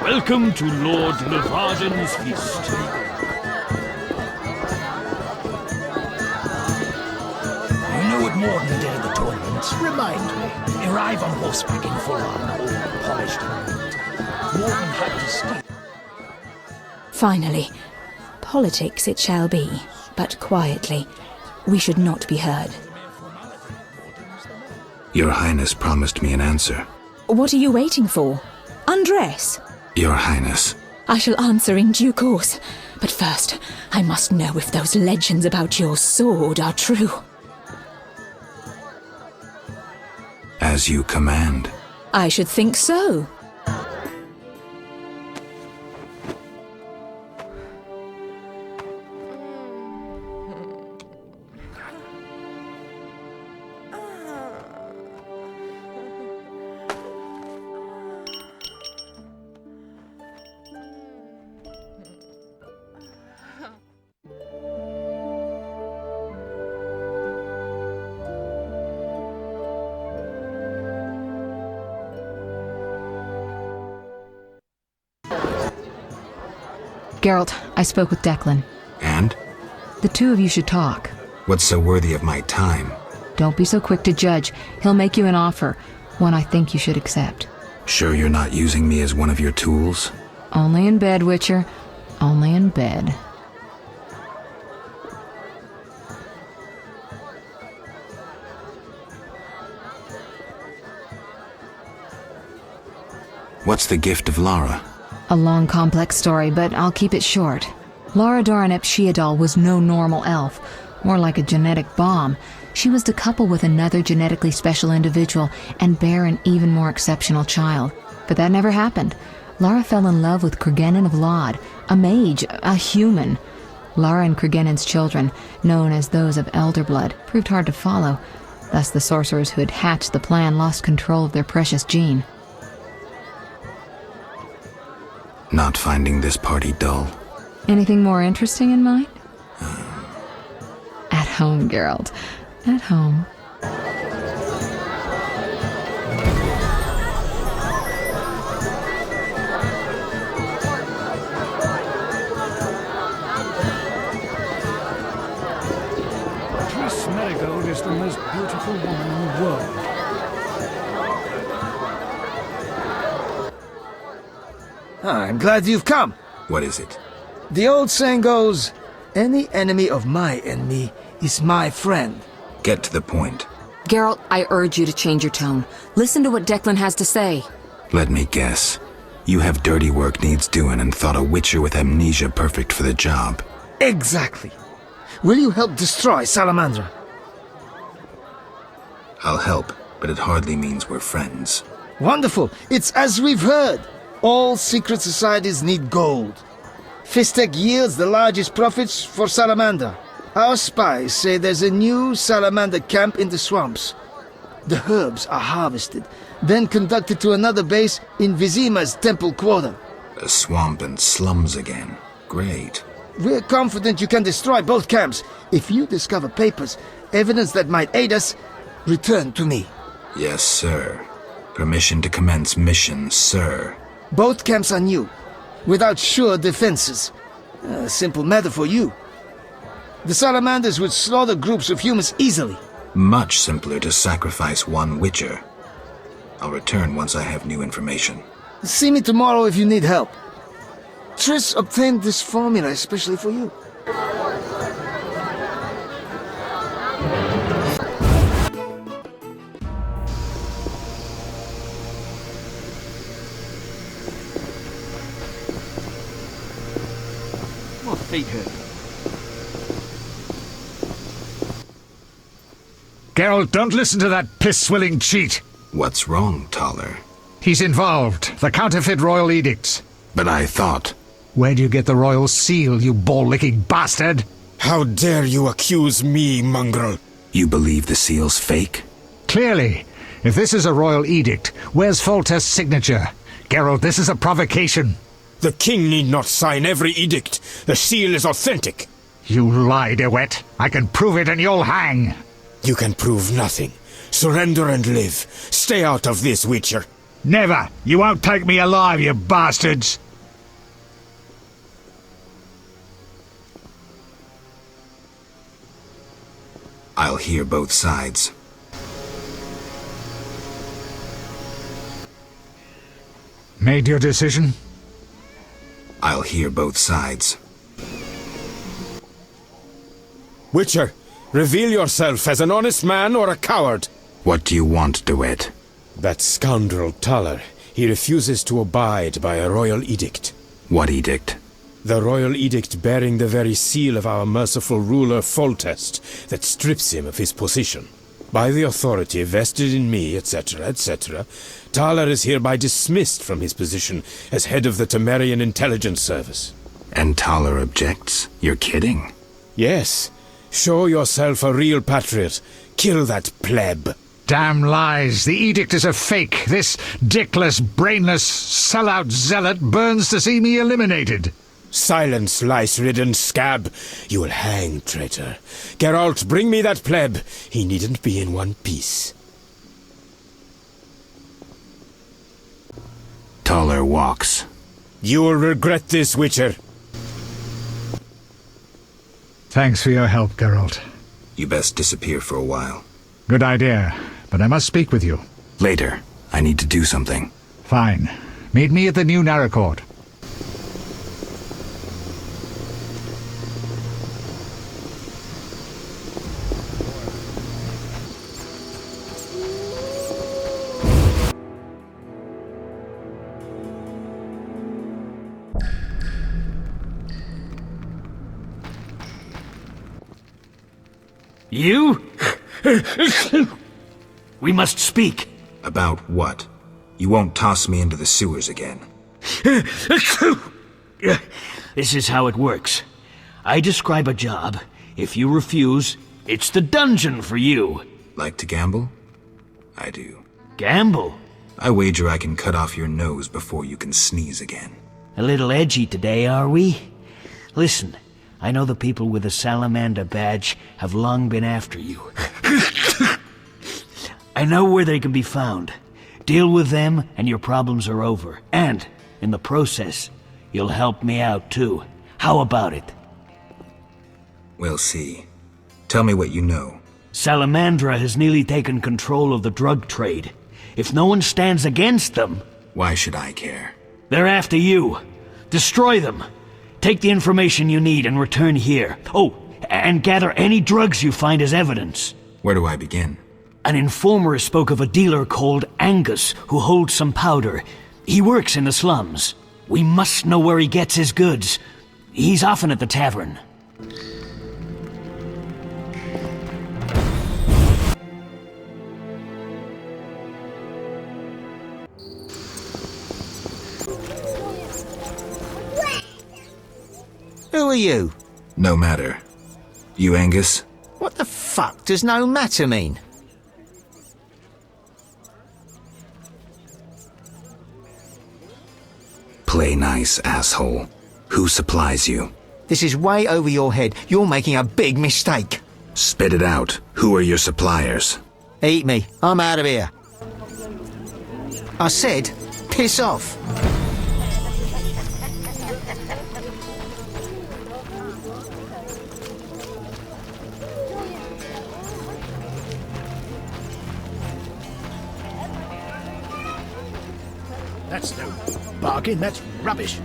Welcome to Lord Levarden's feast. You know what Morden did at the tournament? Remind me. Arrive on horseback in full armor, all polished and neat. Morden had to steal. Finally, politics it shall be, but quietly. We should not be heard. Your Highness promised me an answer. What are you waiting for? Undress. Your Highness. I shall answer in due course. But first, I must know if those legends about your sword are true. As you command. I should think so. Geralt, I spoke with Declan. And? The two of you should talk. What's so worthy of my time? Don't be so quick to judge. He'll make you an offer, one I think you should accept. Sure you're not using me as one of your tools? Only in bed, Witcher. Only in bed. What's the gift of Lara? A long, complex story, but I'll keep it short. Lara Doran ep Sheadal was no normal elf, more like a genetic bomb. She was to couple with another genetically special individual and bear an even more exceptional child. But that never happened. Lara fell in love with Cregennan of Lod, a mage, a human. Lara and Cregennan's children, known as those of Elder Blood, proved hard to follow. Thus the sorcerers who had hatched the plan lost control of their precious gene. Not finding this party dull? Anything more interesting in mind? At home, Geralt. At home. Miss Marigold is the most beautiful woman in the world. I'm glad you've come. What is it? The old saying goes, any enemy of my enemy is my friend. Get to the point. Geralt, I urge you to change your tone. Listen to what Declan has to say. Let me guess. You have dirty work needs doing and thought a witcher with amnesia perfect for the job. Exactly. Will you help destroy Salamandra? I'll help, but it hardly means we're friends. Wonderful. It's as we've heard. All secret societies need gold. Fistek yields the largest profits for Salamander. Our spies say there's a new Salamander camp in the swamps. The herbs are harvested, then conducted to another base in Vizima's temple quarter. A swamp and slums again. Great. We're confident you can destroy both camps. If you discover papers, evidence that might aid us, return to me. Yes, sir. Permission to commence mission, sir. Both camps are new, without sure defenses. A simple matter for you. The Salamanders would slaughter groups of humans easily. Much simpler to sacrifice one witcher. I'll return once I have new information. See me tomorrow if you need help. Triss obtained this formula especially for you. My feet hurt. Geralt, don't listen to that piss-swilling cheat. What's wrong, Taller? He's involved. The counterfeit royal edicts. But I thought... Where'd you get the royal seal, you ball-licking bastard? How dare you accuse me, mongrel? You believe the seal's fake? Clearly. If this is a royal edict, where's Foltest's signature? Geralt, this is a provocation. The king need not sign every edict. The seal is authentic. You lie, DeWitt. I can prove it and you'll hang. You can prove nothing. Surrender and live. Stay out of this, Witcher. Never! You won't take me alive, you bastards! I'll hear both sides. Made your decision? I'll hear both sides. Witcher, reveal yourself as an honest man or a coward. What do you want, DeWitt? That scoundrel Taller. He refuses to abide by a royal edict. What edict? The royal edict bearing the very seal of our merciful ruler Foltest that strips him of his position. By the authority vested in me, etc., etc., Taller is hereby dismissed from his position as head of the Temerian Intelligence Service. And Taller objects? You're kidding? Yes. Show yourself a real patriot. Kill that pleb. Damn lies! The edict is a fake! This dickless, brainless, sellout zealot burns to see me eliminated! Silence, lice-ridden scab! You will hang, traitor. Geralt, bring me that pleb. He needn't be in one piece. Taller walks. You will regret this, Witcher. Thanks for your help, Geralt. You best disappear for a while. Good idea, but I must speak with you. Later. I need to do something. Fine. Meet me at the new Narracourt. You? We must speak. About what? You won't toss me into the sewers again. This is how it works. I describe a job. If you refuse, it's the dungeon for you. Like to gamble? I do. Gamble? I wager I can cut off your nose before you can sneeze again. A little edgy today, are we? Listen, I know the people with the salamander badge have long been after you. I know where they can be found. Deal with them and your problems are over. And, in the process, you'll help me out too. How about it? We'll see. Tell me what you know. Salamandra has nearly taken control of the drug trade. If no one stands against them... Why should I care? They're after you. Destroy them. Take the information you need and return here. Oh, and gather any drugs you find as evidence. Where do I begin? An informer spoke of a dealer called Angus who holds some powder. He works in the slums. We must know where he gets his goods. He's often at the tavern. Who are you? No matter. You Angus? What the fuck does no matter mean? Play nice, asshole. Who supplies you? This is way over your head. You're making a big mistake. Spit it out. Who are your suppliers? Eat me. I'm out of here. I said, piss off. That's no bargain, that's rubbish.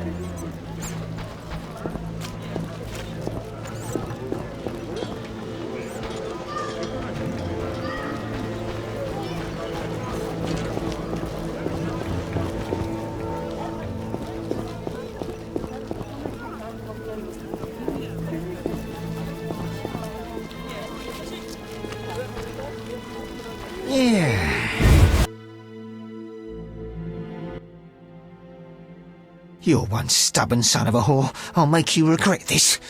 You're one stubborn son of a whore. I'll make you regret this.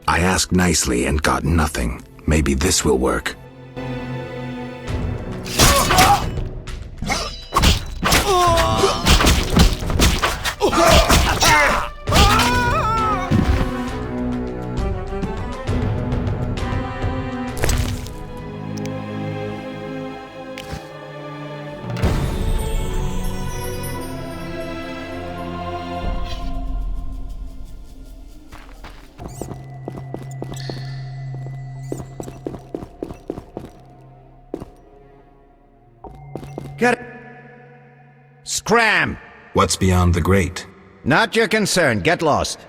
I asked nicely and got nothing. Maybe this will work. Get it. Scram! What's beyond the grate? Not your concern. Get lost.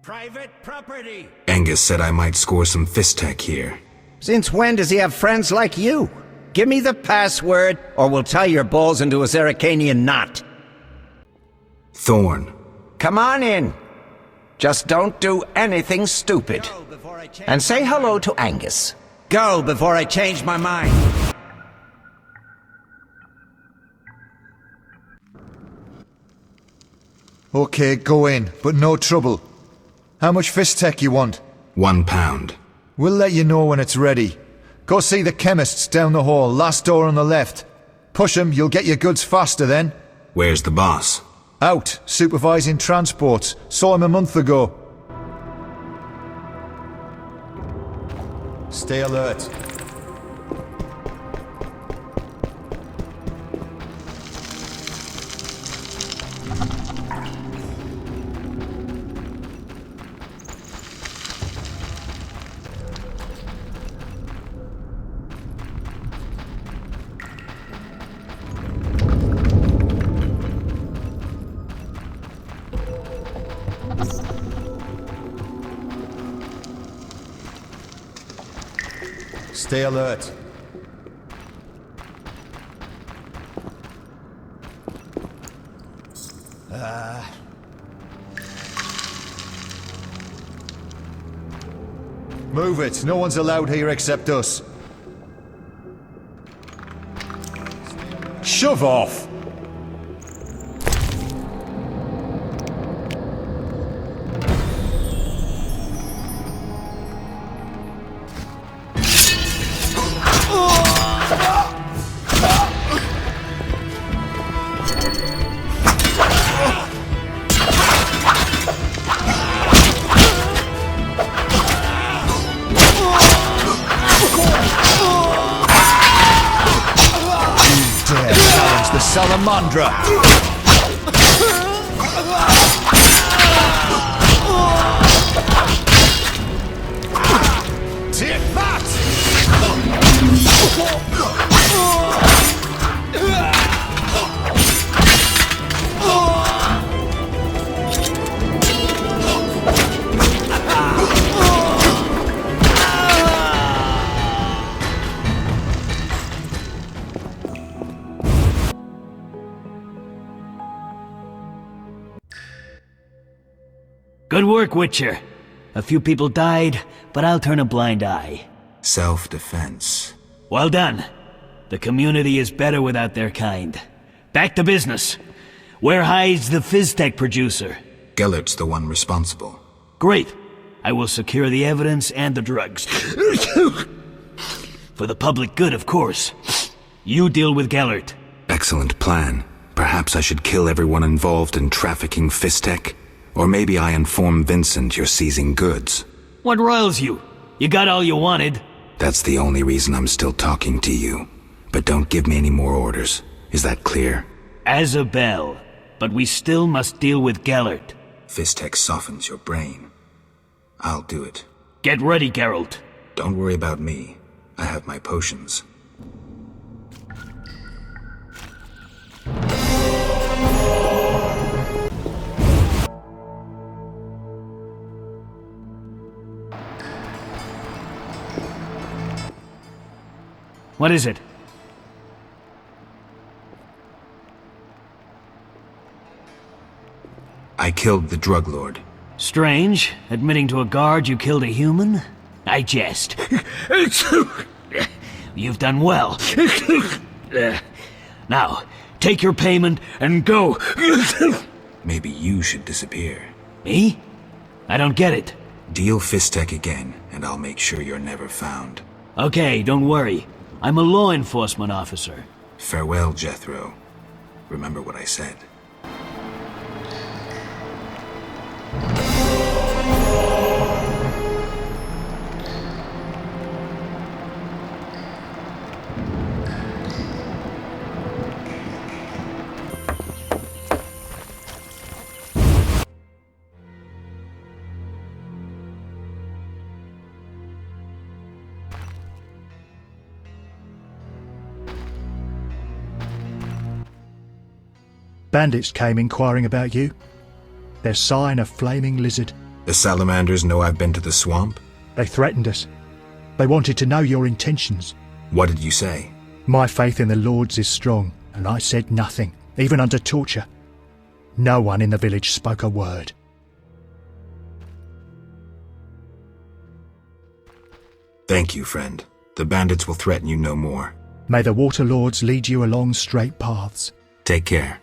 Private property! Angus said I might score some fistech here. Since when does he have friends like you? Give me the password, or we'll tie your balls into a Zeracanian knot. Thorn. Come on in. Just don't do anything stupid. And say hello to Angus. Go before I change my mind. Okay, go in, but no trouble. How much fistech you want? £1. We'll let you know when it's ready. Go see the chemists down the hall, last door on the left. Push 'em, you'll get your goods faster then. Where's the boss? Out, supervising transports. Saw him a month ago. Stay alert. Stay alert. Move it. No one's allowed here except us. Shove off! Salamandra! Take that! Good work, Witcher. A few people died, but I'll turn a blind eye. Self-defense. Well done. The community is better without their kind. Back to business. Where hides the Fizztech producer? Gellert's the one responsible. Great. I will secure the evidence and the drugs. For the public good, of course. You deal with Gellert. Excellent plan. Perhaps I should kill everyone involved in trafficking Fistech? Or maybe I inform Vincent you're seizing goods. What riles you? You got all you wanted. That's the only reason I'm still talking to you. But don't give me any more orders. Is that clear? As a bell. But we still must deal with Gellert. Fistech softens your brain. I'll do it. Get ready, Geralt. Don't worry about me. I have my potions. What is it? I killed the drug lord. Strange. Admitting to a guard you killed a human? I jest. You've done well. Now, take your payment and go. Maybe you should disappear. Me? I don't get it. Deal Fistech again, and I'll make sure you're never found. Okay, don't worry. I'm a law enforcement officer. Farewell, Jethro. Remember what I said. Bandits came inquiring about you. They're sighing a flaming lizard. The salamanders know I've been to the swamp? They threatened us. They wanted to know your intentions. What did you say? My faith in the Lords is strong, and I said nothing, even under torture. No one in the village spoke a word. Thank you, friend. The bandits will threaten you no more. May the Water Lords lead you along straight paths. Take care.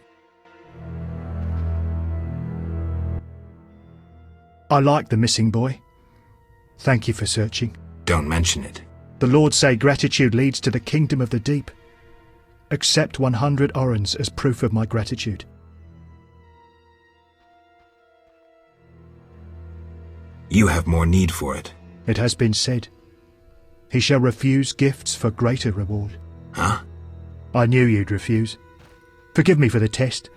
I like the missing boy. Thank you for searching. Don't mention it. The Lords say gratitude leads to the kingdom of the deep. Accept 100 orens as proof of my gratitude. You have more need for it. It has been said. He shall refuse gifts for greater reward. Huh? I knew you'd refuse. Forgive me for the test.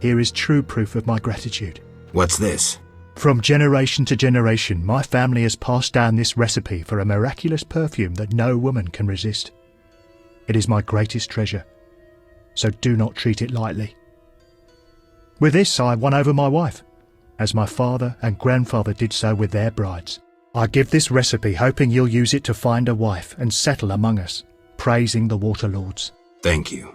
Here is true proof of my gratitude. What's this? From generation to generation, my family has passed down this recipe for a miraculous perfume that no woman can resist. It is my greatest treasure, so do not treat it lightly. With this, I won over my wife, as my father and grandfather did so with their brides. I give this recipe hoping you'll use it to find a wife and settle among us, praising the Water Lords. Thank you.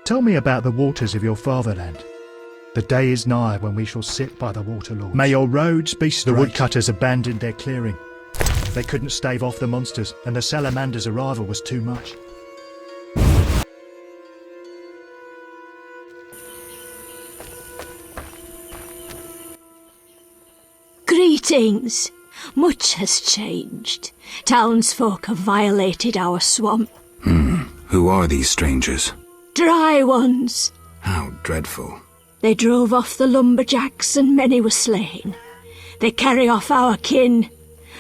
Tell me about the waters of your fatherland. The day is nigh when we shall sit by the Water Lords. May your roads be straight. The woodcutters abandoned their clearing. They couldn't stave off the monsters, and the salamander's arrival was too much. Greetings. Much has changed. Townsfolk have violated our swamp. Who are these strangers? Dry ones. How dreadful. They drove off the lumberjacks and many were slain. They carry off our kin.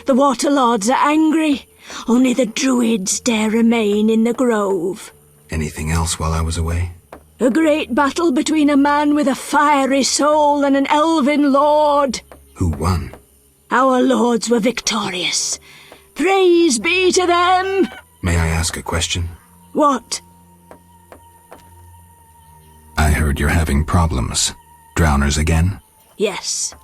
The Water Lords are angry. Only the druids dare remain in the grove. Anything else while I was away? A great battle between a man with a fiery soul and an elven lord. Who won? Our lords were victorious. Praise be to them! May I ask a question? What? I heard you're having problems. Drowners again? Yes,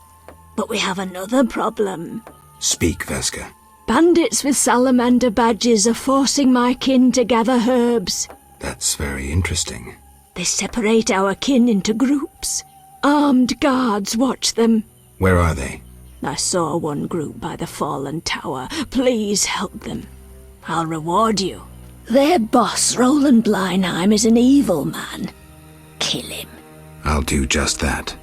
but we have another problem. Speak, Veska. Bandits with salamander badges are forcing my kin to gather herbs. That's very interesting. They separate our kin into groups. Armed guards watch them. Where are they? I saw one group by the fallen tower. Please help them. I'll reward you. Their boss, Roland Bleinheim, is an evil man. Kill him. I'll do just that.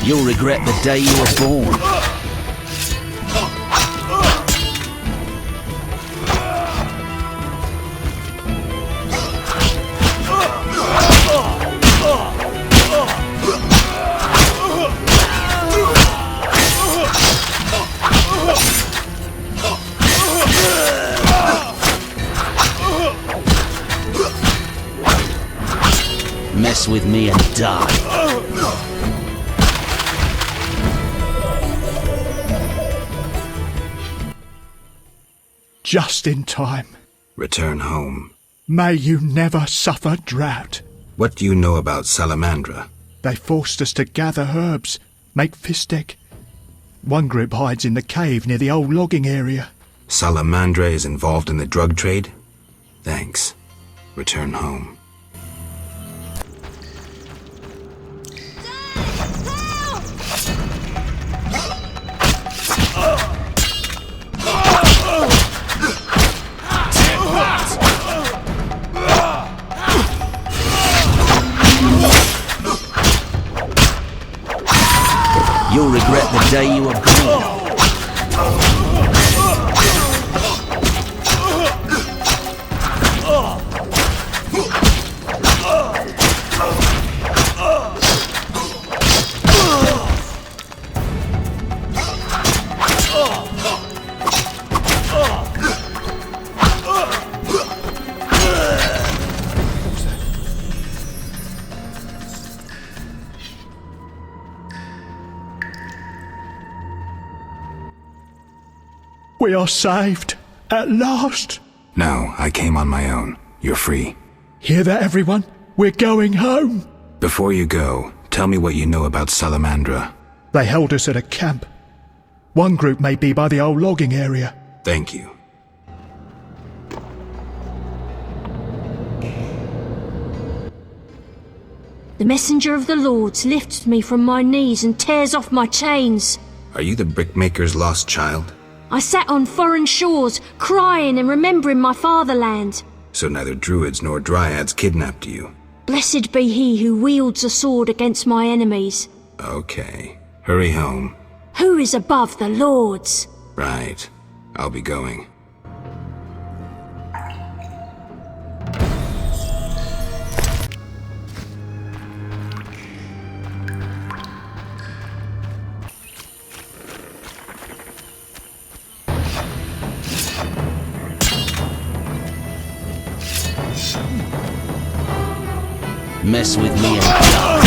You'll regret the day you were born. Mess with me and die. Just in time. Return home. May you never suffer drought. What do you know about Salamandra? They forced us to gather herbs, make fistek. One group hides in the cave near the old logging area. Salamandra is involved in the drug trade? Thanks. Return home. You'll regret the day you were born. We are saved. At last. No, I came on my own. You're free. Hear that, everyone? We're going home. Before you go, tell me what you know about Salamandra. They held us at a camp. One group may be by the old logging area. Thank you. The messenger of the Lords lifts me from my knees and tears off my chains. Are you the brickmaker's lost child? I sat on foreign shores, crying and remembering my fatherland. So neither druids nor dryads kidnapped you. Blessed be he who wields a sword against my enemies. Okay. Hurry home. Who is above the Lords? Right. I'll be going. Mess with me and die.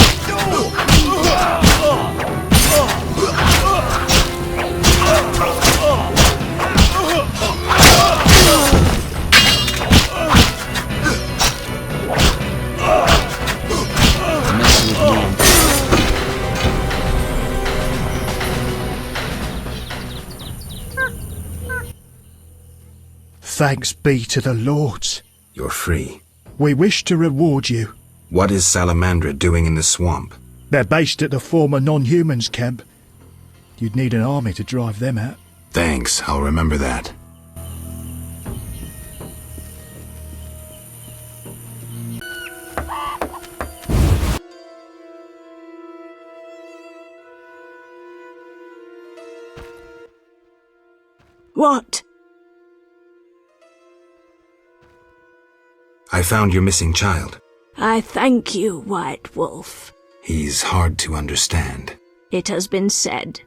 Thanks be to the Lords. You're free. We wish to reward you. What is Salamandra doing in the swamp? They're based at the former non-humans camp. You'd need an army to drive them out. Thanks, I'll remember that. What? I found your missing child. I thank you, White Wolf. He's hard to understand. It has been said,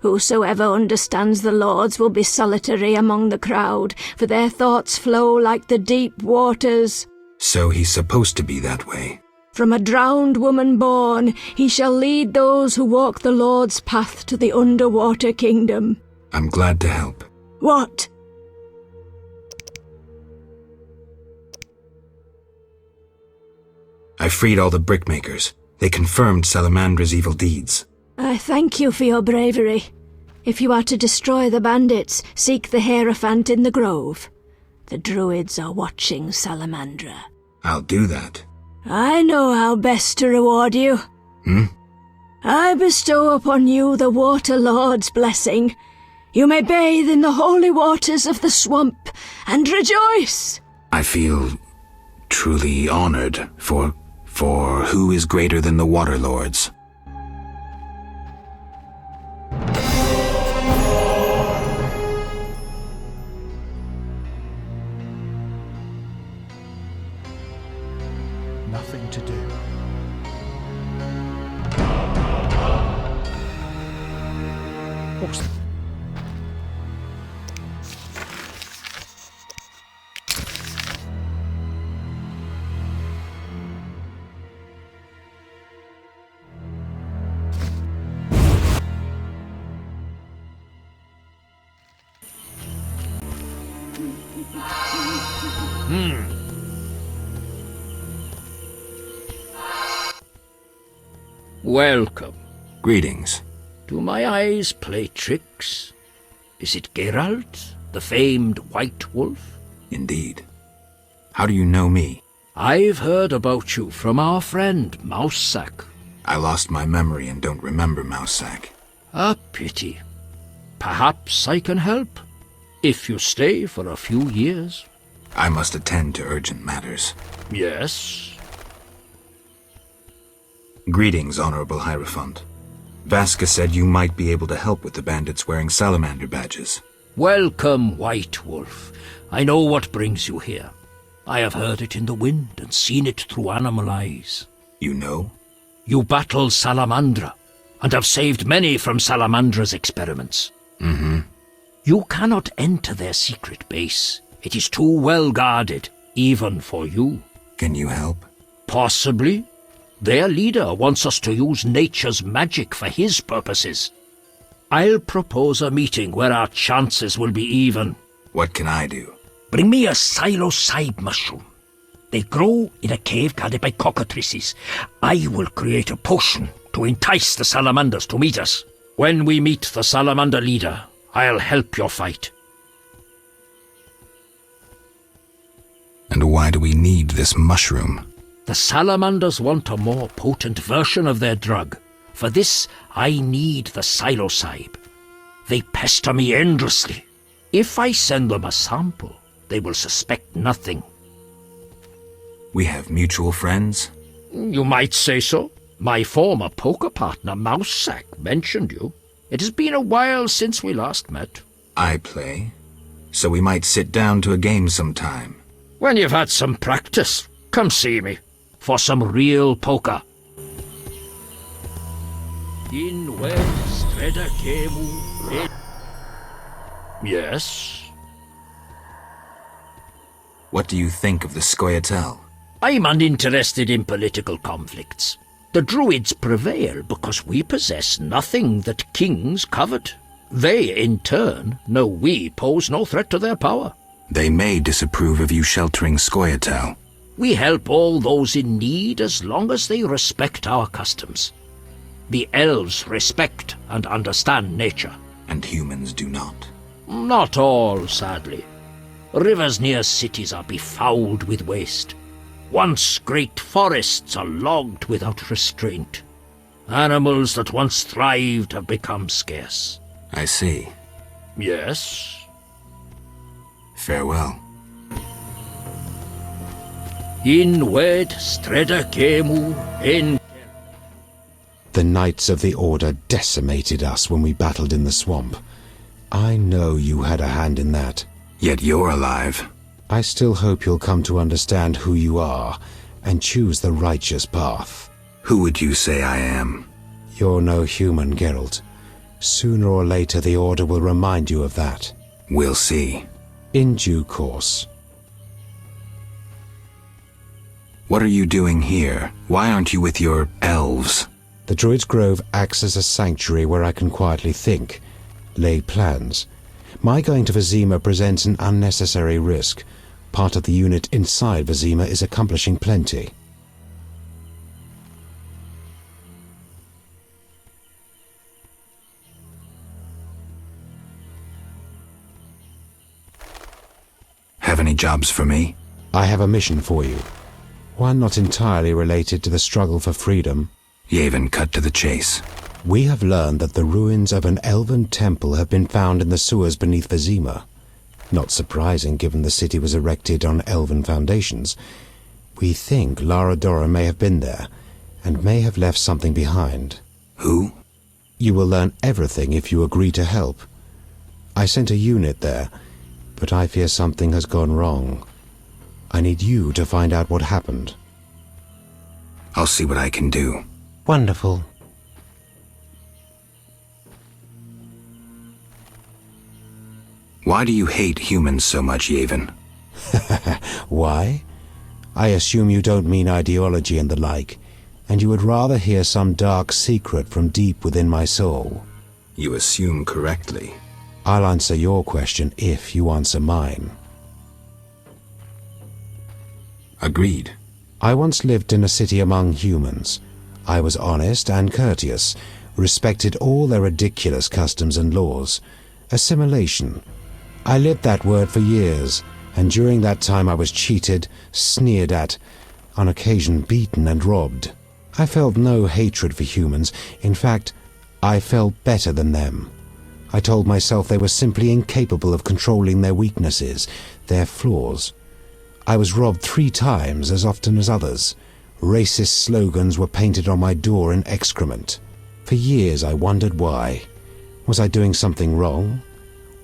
whosoever understands the Lords will be solitary among the crowd, for their thoughts flow like the deep waters. So he's supposed to be that way. From a drowned woman born, he shall lead those who walk the Lord's path to the underwater kingdom. I'm glad to help. What? I freed all the brickmakers. They confirmed Salamandra's evil deeds. I thank you for your bravery. If you are to destroy the bandits, seek the Hierophant in the grove. The druids are watching Salamandra. I'll do that. I know how best to reward you. I bestow upon you the Water Lord's blessing. You may bathe in the holy waters of the swamp and rejoice. I feel truly honored for who is greater than the Water Lords? Nothing to do. What's Welcome. Greetings. Do my eyes play tricks? Is it Geralt, the famed White Wolf? Indeed. How do you know me? I've heard about you from our friend, Mousesack. I lost my memory and don't remember Mousesack. A pity. Perhaps I can help, if you stay for a few years. I must attend to urgent matters. Yes. Greetings, Honorable Hierophant. Vasca said you might be able to help with the bandits wearing salamander badges. Welcome, White Wolf. I know what brings you here. I have heard it in the wind and seen it through animal eyes. You know? You battle Salamandra, and have saved many from Salamandra's experiments. You cannot enter their secret base. It is too well guarded, even for you. Can you help? Possibly. Their leader wants us to use nature's magic for his purposes. I'll propose a meeting where our chances will be even. What can I do? Bring me a psilocybe mushroom. They grow in a cave guarded by cockatrices. I will create a potion to entice the salamanders to meet us. When we meet the salamander leader, I'll help your fight. And why do we need this mushroom? The salamanders want a more potent version of their drug. For this, I need the psilocybe. They pester me endlessly. If I send them a sample, they will suspect nothing. We have mutual friends? You might say so. My former poker partner, Mousesack, mentioned you. It has been a while since we last met. I play, so we might sit down to a game sometime. When you've had some practice, come see me. For some real poker. Yes? What do you think of the Scoia'tael? I'm uninterested in political conflicts. The Druids prevail because we possess nothing that kings covet. They, in turn, know we pose no threat to their power. They may disapprove of you sheltering Scoia'tael. We help all those in need as long as they respect our customs. The elves respect and understand nature. And humans do not. Not all, sadly. Rivers near cities are befouled with waste. Once great forests are logged without restraint. Animals that once thrived have become scarce. I see. Yes? Farewell. Inwed streda kemu in... The Knights of the Order decimated us when we battled in the swamp. I know you had a hand in that. Yet you're alive. I still hope you'll come to understand who you are and choose the righteous path. Who would you say I am? You're no human, Geralt. Sooner or later the Order will remind you of that. We'll see. In due course. What are you doing here? Why aren't you with your elves? The Druid's Grove acts as a sanctuary where I can quietly think, lay plans. My going to Vizima presents an unnecessary risk. Part of the unit inside Vizima is accomplishing plenty. Have any jobs for me? I have a mission for you. One not entirely related to the struggle for freedom. Yevon, cut to the chase. We have learned that the ruins of an elven temple have been found in the sewers beneath Vizima. Not surprising, given the city was erected on elven foundations. We think Lara Dora may have been there, and may have left something behind. Who? You will learn everything if you agree to help. I sent a unit there, but I fear something has gone wrong. I need you to find out what happened. I'll see what I can do. Wonderful. Why do you hate humans so much, Yevon? Why? I assume you don't mean ideology and the like, and you would rather hear some dark secret from deep within my soul. You assume correctly. I'll answer your question if you answer mine. Agreed. I once lived in a city among humans. I was honest and courteous, respected all their ridiculous customs and laws. Assimilation. I lived that word for years, and during that time I was cheated, sneered at, on occasion beaten and robbed. I felt no hatred for humans. In fact, I felt better than them. I told myself they were simply incapable of controlling their weaknesses, their flaws. I was robbed 3 times as often as others. Racist slogans were painted on my door in excrement. For years I wondered why. Was I doing something wrong?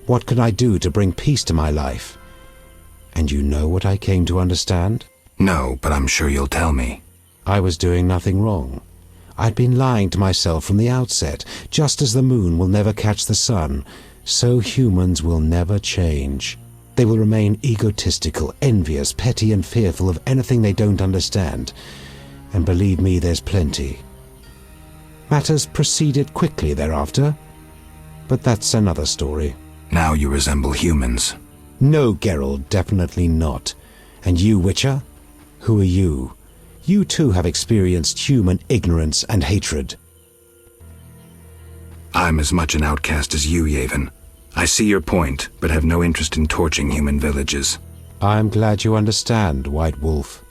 What could I do to bring peace to my life? And you know what I came to understand? No, but I'm sure you'll tell me. I was doing nothing wrong. I'd been lying to myself from the outset. Just as the moon will never catch the sun, so humans will never change. They will remain egotistical, envious, petty and fearful of anything they don't understand. And believe me, there's plenty. Matters proceeded quickly thereafter. But that's another story. Now you resemble humans. No, Geralt, definitely not. And you, Witcher? Who are you? You too have experienced human ignorance and hatred. I'm as much an outcast as you, Yavin. I see your point, but have no interest in torching human villages. I'm glad you understand, White Wolf.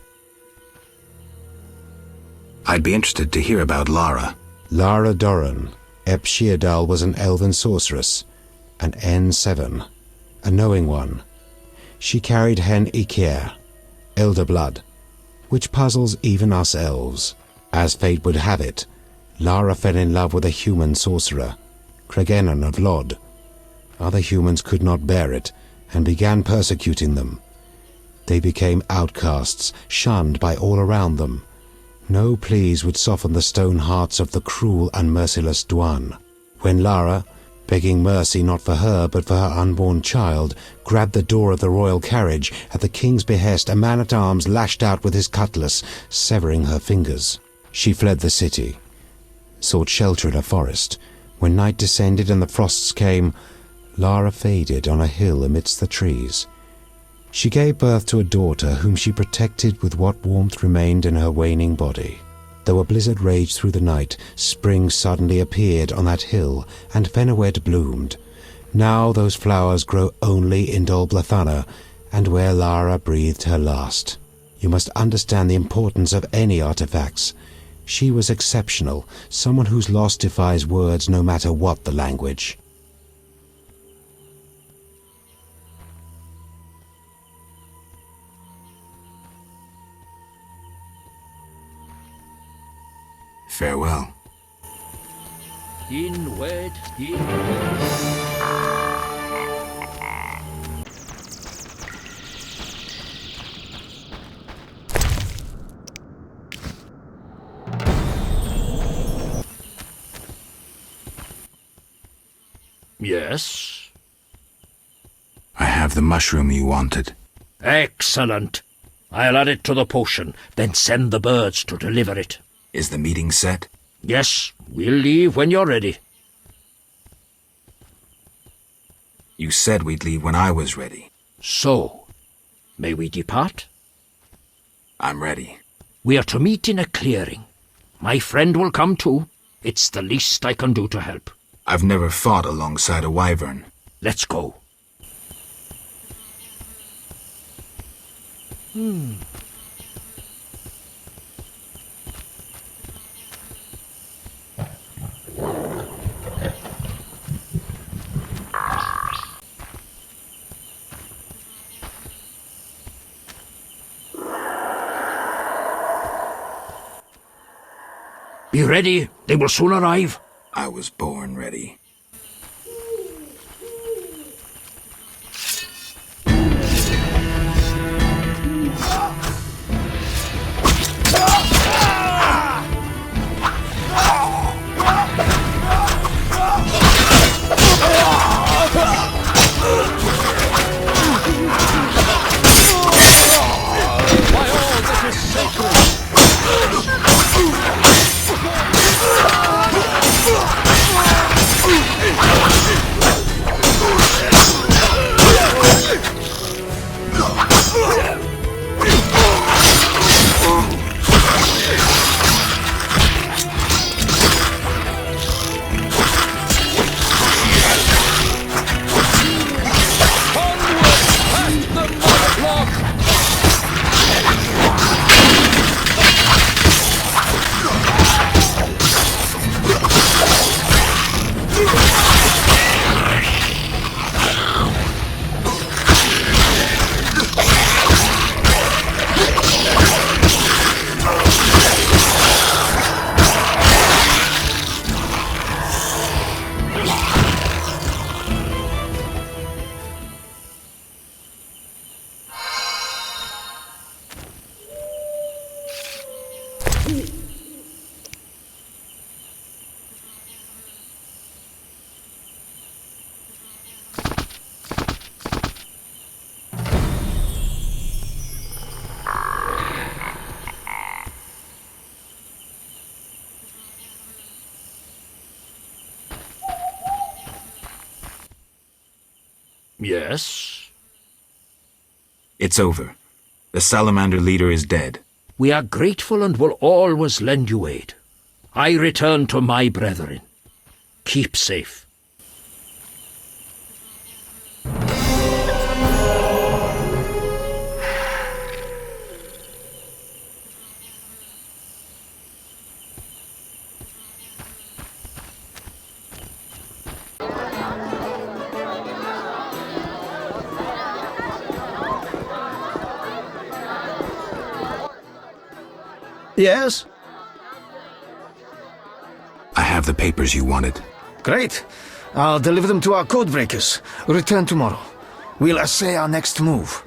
I'd be interested to hear about Lara. Lara Doran. Ep Sheerdal was an elven sorceress, an N7, a knowing one. She carried Hen Iker, elder blood, which puzzles even us elves. As fate would have it, Lara fell in love with a human sorcerer, Cregennan of Lod. Other humans could not bear it, and began persecuting them. They became outcasts, shunned by all around them. No pleas would soften the stone hearts of the cruel and merciless Dwan. When Lara, begging mercy not for her but for her unborn child, grabbed the door of the royal carriage, at the king's behest a man-at-arms lashed out with his cutlass, severing her fingers. She fled the city, sought shelter in a forest. When night descended and the frosts came, Lara faded on a hill amidst the trees. She gave birth to a daughter whom she protected with what warmth remained in her waning body. Though a blizzard raged through the night, spring suddenly appeared on that hill, and Fenawed bloomed. Now those flowers grow only in Dol Blathanna, and where Lara breathed her last. You must understand the importance of any artifacts. She was exceptional, someone whose loss defies words no matter what the language. Farewell. Inward. Yes? I have the mushroom you wanted. Excellent. I'll add it to the potion, then send the birds to deliver it. Is the meeting set? Yes, we'll leave when you're ready. You said we'd leave when I was ready. So, may we depart? I'm ready. We are to meet in a clearing. My friend will come too. It's the least I can do to help. I've never fought alongside a wyvern. Let's go. Be ready. They will soon arrive. I was born ready. Yes? It's over. The salamander leader is dead. We are grateful and will always lend you aid. I return to my brethren. Keep safe. Yes? I have the papers you wanted. Great. I'll deliver them to our codebreakers. Return tomorrow. We'll assay our next move.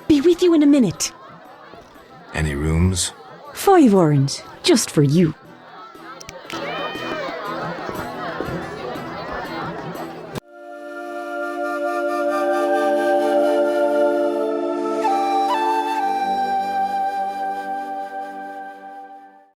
Be with you in a minute. Any rooms? 5 orange, just for you.